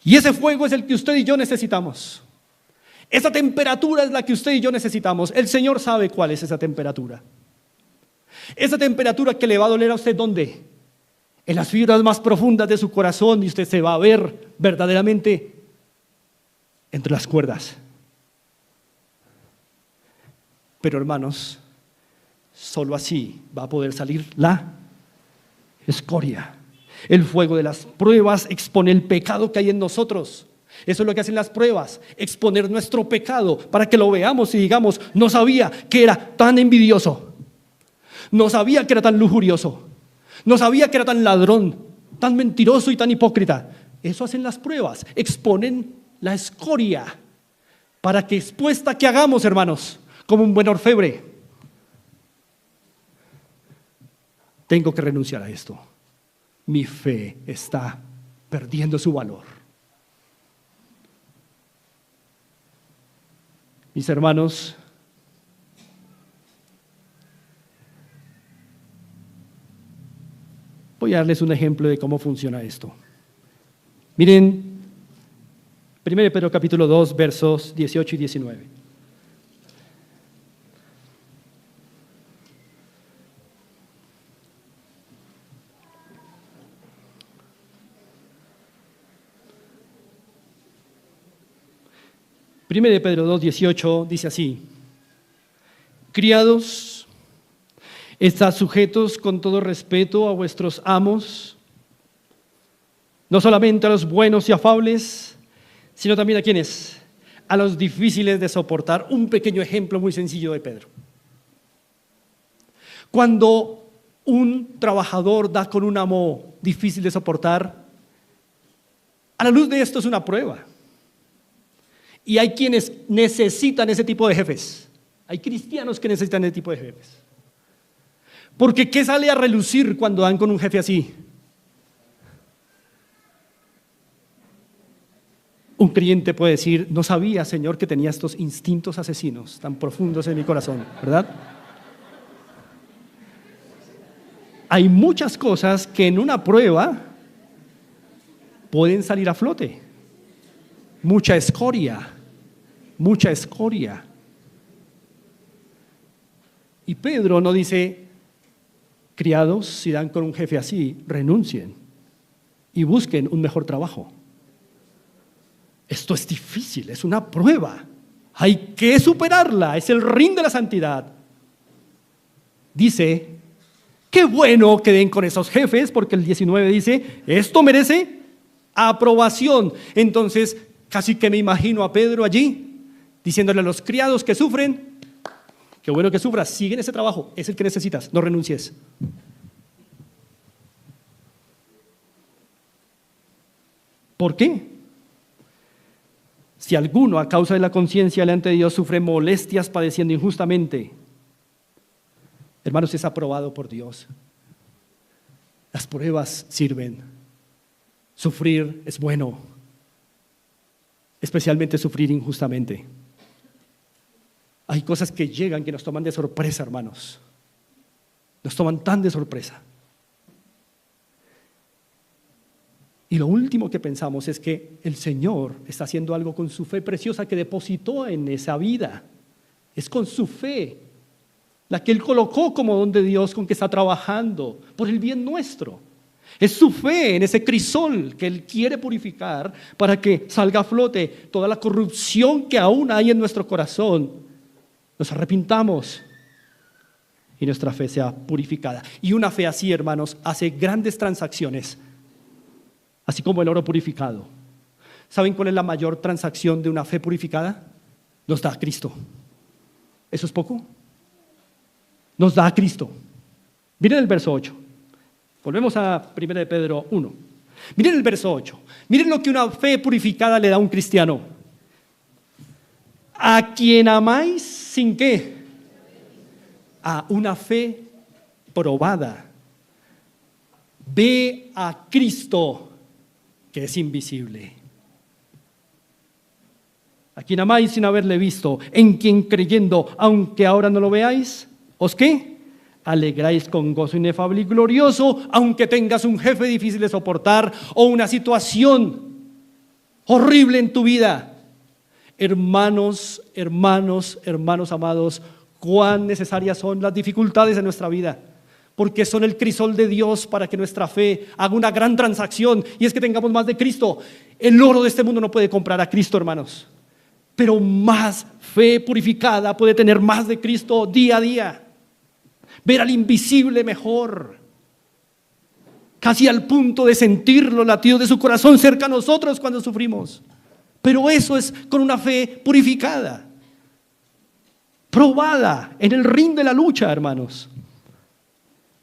S1: Y ese fuego es el que usted y yo necesitamos. Esa temperatura es la que usted y yo necesitamos. El Señor sabe cuál es esa temperatura. Esa temperatura que le va a doler a usted, ¿dónde? En las fibras más profundas de su corazón, y usted se va a ver verdaderamente entre las cuerdas. Pero hermanos, solo así va a poder salir la escoria. El fuego de las pruebas expone el pecado que hay en nosotros. Eso es lo que hacen las pruebas, exponer nuestro pecado para que lo veamos y digamos: no sabía que era tan envidioso, no sabía que era tan lujurioso, no sabía que era tan ladrón, tan mentiroso y tan hipócrita. Eso hacen las pruebas, exponen la escoria para que expuesta que hagamos, hermanos, como un buen orfebre. Tengo que renunciar a esto. Mi fe está perdiendo su valor. Mis hermanos, voy a darles un ejemplo de cómo funciona esto. Miren, 1 Pedro capítulo 2, versos 18 y 19. Primero de Pedro 2, 18 dice así: criados, estad sujetos con todo respeto a vuestros amos, no solamente a los buenos y afables, sino también a quienes, a los difíciles de soportar. Un pequeño ejemplo muy sencillo de Pedro. Cuando un trabajador da con un amo difícil de soportar, a la luz de esto es una prueba. Y hay quienes necesitan ese tipo de jefes. Hay cristianos que necesitan ese tipo de jefes. Porque ¿qué sale a relucir cuando dan con un jefe así? Un creyente puede decir: no sabía, Señor, que tenía estos instintos asesinos tan profundos en mi corazón, ¿verdad? Hay muchas cosas que en una prueba pueden salir a flote. Mucha escoria. Y Pedro no dice: criados, si dan con un jefe así, renuncien y busquen un mejor trabajo. Esto es difícil, es una prueba. Hay que superarla, es el ring de la santidad. Dice: qué bueno que den con esos jefes, porque el 19 dice: esto merece aprobación. Entonces, casi que me imagino a Pedro allí, diciéndole a los criados que sufren: qué bueno que sufras, sigue en ese trabajo, es el que necesitas, no renuncies. ¿Por qué? Si alguno a causa de la conciencia delante de Dios sufre molestias padeciendo injustamente, hermanos, es aprobado por Dios. Las pruebas sirven. Sufrir es bueno, especialmente sufrir injustamente. Hay cosas que llegan que nos toman de sorpresa, hermanos. Nos toman tan de sorpresa. Y lo último que pensamos es que el Señor está haciendo algo con su fe preciosa que depositó en esa vida. Es con su fe, la que Él colocó como don de Dios, con que está trabajando por el bien nuestro. Es su fe en ese crisol que Él quiere purificar para que salga a flote toda la corrupción que aún hay en nuestro corazón. Nos arrepintamos y nuestra fe sea purificada. Y una fe así, hermanos, hace grandes transacciones, así como el oro purificado. ¿Saben cuál es la mayor transacción de una fe purificada? Nos da a Cristo. ¿Eso es poco? Nos da a Cristo. Miren el verso 8. Volvemos a 1 de Pedro 1. Miren el verso 8. Miren lo que una fe purificada le da a un cristiano. A quien amáis, ¿sin qué? A una fe probada. Ve a Cristo, que es invisible. A quien amáis sin haberle visto, en quien creyendo, aunque ahora no lo veáis, ¿os qué? Alegráis con gozo inefable y glorioso, aunque tengas un jefe difícil de soportar o una situación horrible en tu vida. Hermanos amados, cuán necesarias son las dificultades en nuestra vida, porque son el crisol de Dios para que nuestra fe haga una gran transacción, y es que tengamos más de Cristo. El oro de este mundo no puede comprar a Cristo, hermanos, pero más fe purificada puede tener más de Cristo día a día. Ver al invisible mejor, casi al punto de sentir los latidos de su corazón cerca a nosotros cuando sufrimos. Pero eso es con una fe purificada, probada en el ring de la lucha, hermanos.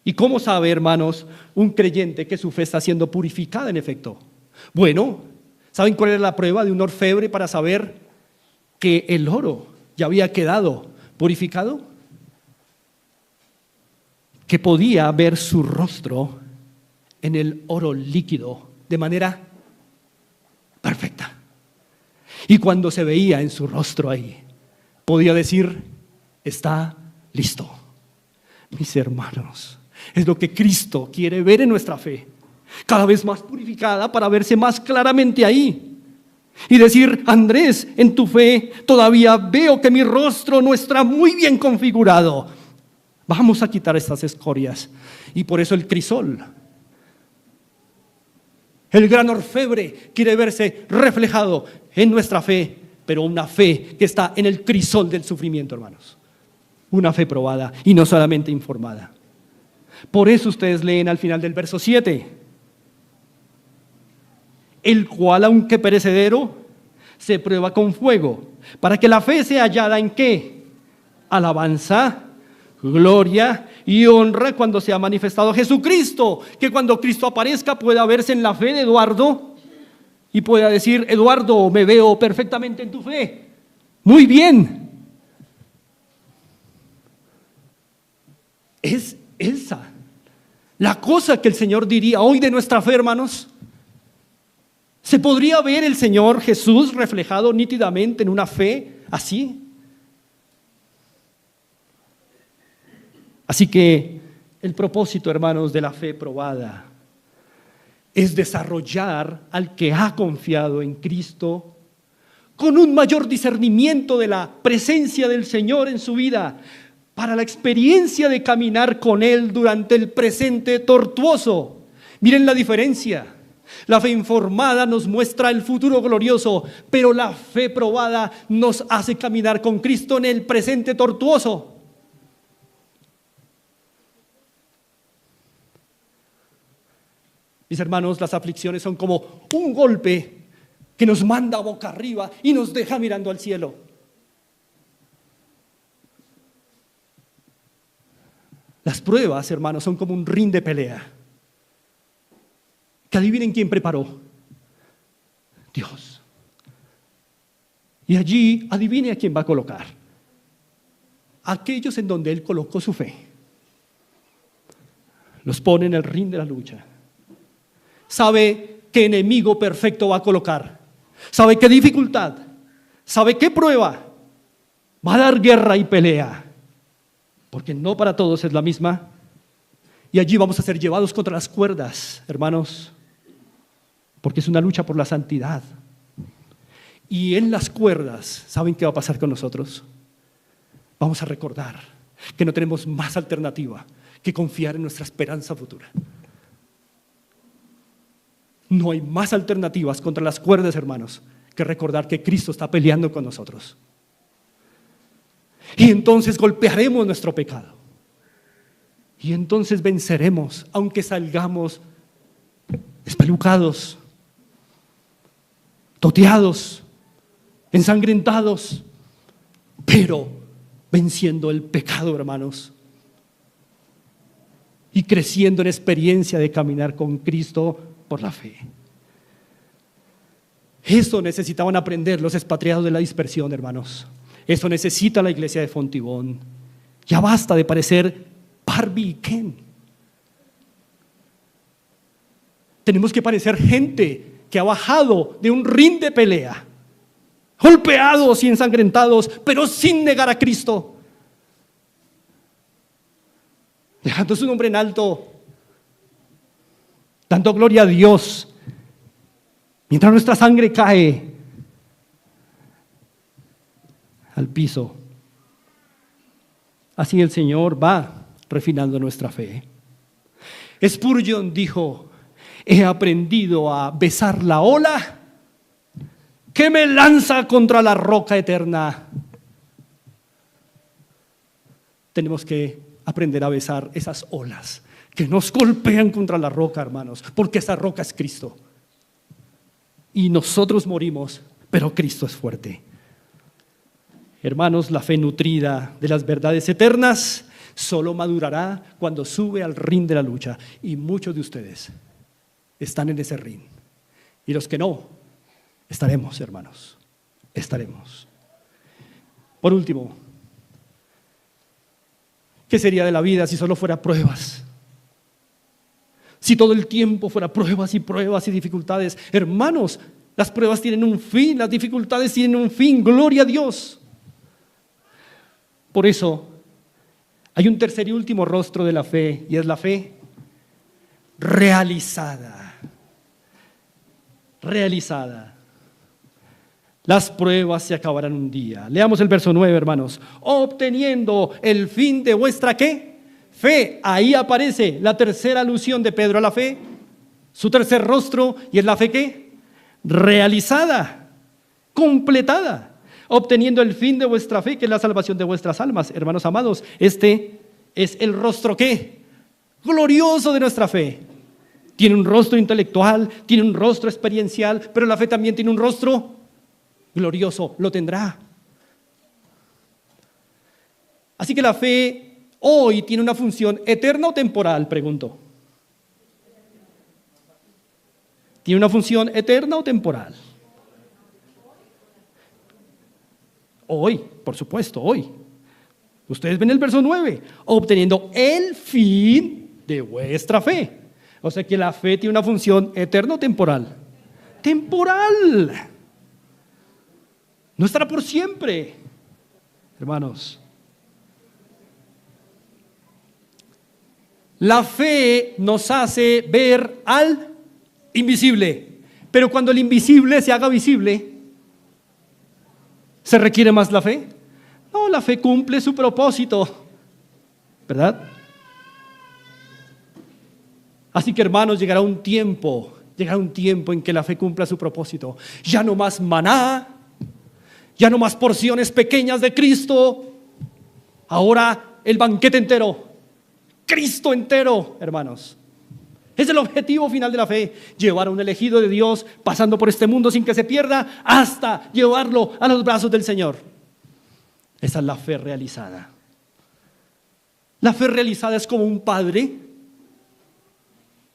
S1: ¿Y cómo sabe, hermanos, un creyente que su fe está siendo purificada en efecto? Bueno, ¿saben cuál es la prueba de un orfebre para saber que el oro ya había quedado purificado? Que podía ver su rostro en el oro líquido de manera perfecta. Y cuando se veía en su rostro ahí, podía decir: está listo. Mis hermanos, es lo que Cristo quiere ver en nuestra fe, cada vez más purificada para verse más claramente ahí. Y decir: Andrés, en tu fe todavía veo que mi rostro no está muy bien configurado. Vamos a quitar estas escorias. Y por eso el crisol, el gran orfebre, quiere verse reflejado en nuestra fe, pero una fe que está en el crisol del sufrimiento, hermanos. Una fe probada y no solamente informada. Por eso ustedes leen al final del verso 7: el cual, aunque perecedero, se prueba con fuego, para que la fe sea hallada en ¿qué? Alabanza, gloria y honra cuando sea manifestado Jesucristo. Que cuando Cristo aparezca pueda verse en la fe de Eduardo y pueda decir: Eduardo, me veo perfectamente en tu fe. Muy bien. Es esa la cosa que el Señor diría hoy de nuestra fe, hermanos. ¿Se podría ver el Señor Jesús reflejado nítidamente en una fe así? Así que el propósito, hermanos, de la fe probada es desarrollar al que ha confiado en Cristo con un mayor discernimiento de la presencia del Señor en su vida, para la experiencia de caminar con Él durante el presente tortuoso. Miren la diferencia. La fe informada nos muestra el futuro glorioso, pero la fe probada nos hace caminar con Cristo en el presente tortuoso. Mis hermanos, las aflicciones son como un golpe que nos manda boca arriba y nos deja mirando al cielo. Las pruebas, hermanos, son como un ring de pelea. Que adivinen quién preparó: Dios. Y allí adivine a quién va a colocar: aquellos en donde Él colocó su fe. Los pone en el ring de la lucha. Sabe qué enemigo perfecto va a colocar, sabe qué dificultad, sabe qué prueba va a dar guerra y pelea, porque no para todos es la misma. Y allí vamos a ser llevados contra las cuerdas, hermanos, porque es una lucha por la santidad. Y en las cuerdas, ¿saben qué va a pasar con nosotros? Vamos a recordar que no tenemos más alternativa que confiar en nuestra esperanza futura. No hay más alternativas contra las cuerdas, hermanos, que recordar que Cristo está peleando con nosotros. Y entonces golpearemos nuestro pecado. Y entonces venceremos, aunque salgamos espelucados, toteados, ensangrentados, pero venciendo el pecado, hermanos, y creciendo en experiencia de caminar con Cristo por la fe. Eso necesitaban aprender los expatriados de la dispersión, hermanos. Eso necesita la iglesia de Fontibón. Ya basta de parecer Barbie y Ken. Tenemos que parecer gente que ha bajado de un ring de pelea, golpeados y ensangrentados, pero sin negar a Cristo, dejando su nombre en alto, dando gloria a Dios, mientras nuestra sangre cae al piso. Así el Señor va refinando nuestra fe. Spurgeon dijo: he aprendido a besar la ola que me lanza contra la roca eterna. Tenemos que aprender a besar esas olas que nos golpean contra la roca, hermanos, porque esa roca es Cristo. Y nosotros morimos, pero Cristo es fuerte. Hermanos, la fe nutrida de las verdades eternas solo madurará cuando sube al ring de la lucha. Y muchos de ustedes están en ese ring. Y los que no, estaremos, hermanos, estaremos. Por último, ¿qué sería de la vida si solo fuera pruebas? Si todo el tiempo fuera pruebas y dificultades. Hermanos, las pruebas tienen un fin, las dificultades tienen un fin, gloria a Dios. Por eso, hay un tercer y último rostro de la fe, y es la fe realizada. Realizada. Las pruebas se acabarán un día. Leamos el verso 9, hermanos. Obteniendo el fin de vuestra ¿qué? Fe. Ahí aparece la tercera alusión de Pedro a la fe, su tercer rostro, y es la fe ¿qué? Realizada, completada. Obteniendo el fin de vuestra fe, que es la salvación de vuestras almas. Hermanos amados, este es el rostro ¿qué? Glorioso de nuestra fe. Tiene un rostro intelectual, tiene un rostro experiencial, pero la fe también tiene un rostro glorioso, lo tendrá. Así que la fe hoy tiene una función eterna o temporal, pregunto. ¿Tiene una función eterna o temporal? Hoy, por supuesto, hoy. Ustedes ven el verso 9, obteniendo el fin de vuestra fe. O sea que la fe tiene una función eterna o temporal. Temporal. No estará por siempre, hermanos. La fe nos hace ver al invisible, pero cuando el invisible se haga visible, ¿se requiere más la fe? No, la fe cumple su propósito, ¿verdad? Así que, hermanos, llegará un tiempo en que la fe cumpla su propósito. Ya no más maná, ya no más porciones pequeñas de Cristo, ahora el banquete entero, Cristo entero, hermanos. Es el objetivo final de la fe, llevar a un elegido de Dios pasando por este mundo sin que se pierda, hasta llevarlo a los brazos del Señor. Esa es la fe realizada. La fe realizada es como un padre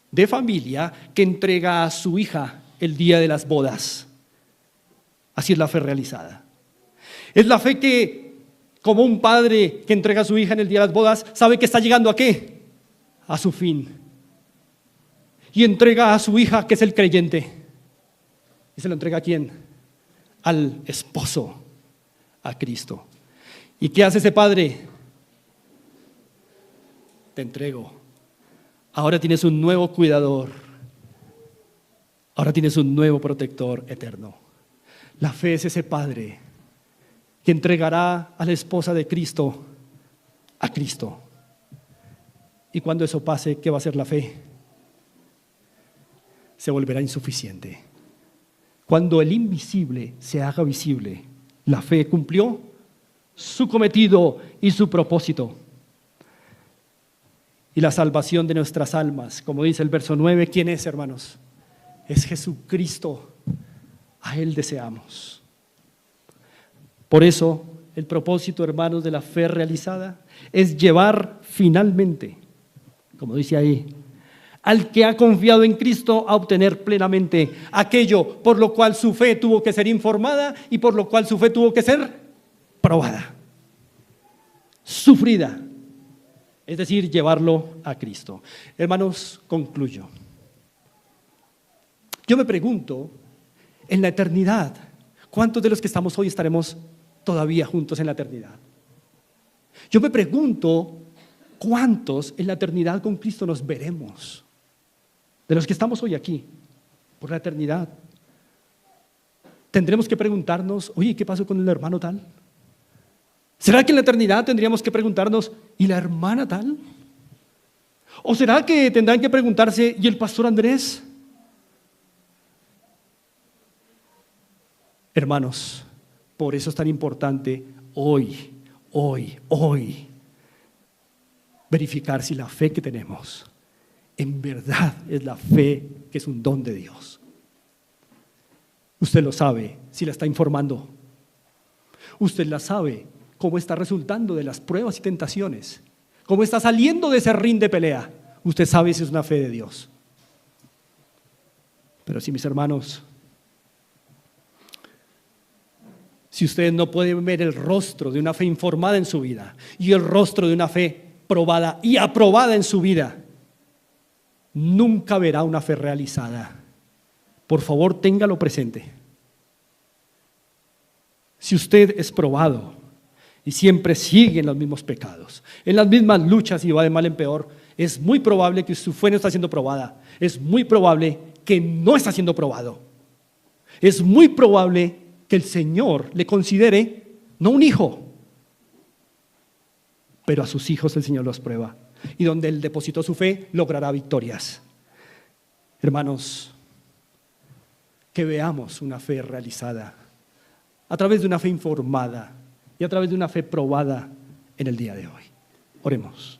S1: de familia que entrega a su hija el día de las bodas. Así es la fe realizada. Es la fe que, como un padre que entrega a su hija en el día de las bodas, sabe que está llegando ¿a qué? A su fin. Y entrega a su hija, que es el creyente. ¿Y se lo entrega a quién? Al esposo, a Cristo. ¿Y qué hace ese padre? Te entrego. Ahora tienes un nuevo cuidador. Ahora tienes un nuevo protector eterno. La fe es ese padre que entregará a la esposa de Cristo a Cristo. Y cuando eso pase, ¿qué va a hacer la fe? Se volverá insuficiente. Cuando el invisible se haga visible, la fe cumplió su cometido y su propósito. Y la salvación de nuestras almas, como dice el verso 9, ¿quién es, hermanos? Es Jesucristo. A Él deseamos. Por eso, el propósito, hermanos, de la fe realizada es llevar finalmente, como dice ahí, al que ha confiado en Cristo a obtener plenamente aquello por lo cual su fe tuvo que ser informada y por lo cual su fe tuvo que ser probada, sufrida. Es decir, llevarlo a Cristo. Hermanos, concluyo. Yo me pregunto, en la eternidad, ¿cuántos de los que estamos hoy estaremos todavía juntos en la eternidad? Yo me pregunto, ¿cuántos en la eternidad con Cristo nos veremos? De los que estamos hoy aquí, por la eternidad. Tendremos que preguntarnos, oye, ¿qué pasó con el hermano tal? ¿Será que en la eternidad tendríamos que preguntarnos, ¿y la hermana tal? ¿O será que tendrán que preguntarse, ¿y el pastor Andrés? Hermanos, por eso es tan importante hoy, verificar si la fe que tenemos en verdad es la fe que es un don de Dios. Usted lo sabe si la está informando. Usted la sabe cómo está resultando de las pruebas y tentaciones, cómo está saliendo de ese ring de pelea. Usted sabe si es una fe de Dios. Pero si, mis hermanos, si ustedes no pueden ver el rostro de una fe informada en su vida y el rostro de una fe probada y aprobada en su vida, nunca verá una fe realizada. Por favor, téngalo presente. Si usted es probado y siempre sigue en los mismos pecados, en las mismas luchas y va de mal en peor, es muy probable que su fe no está siendo probada. Es muy probable que no está siendo probado. Es muy probable que el Señor le considere no un hijo, pero a sus hijos el Señor los prueba. Y donde Él depositó su fe, logrará victorias. Hermanos, que veamos una fe realizada a través de una fe informada y a través de una fe probada en el día de hoy. Oremos.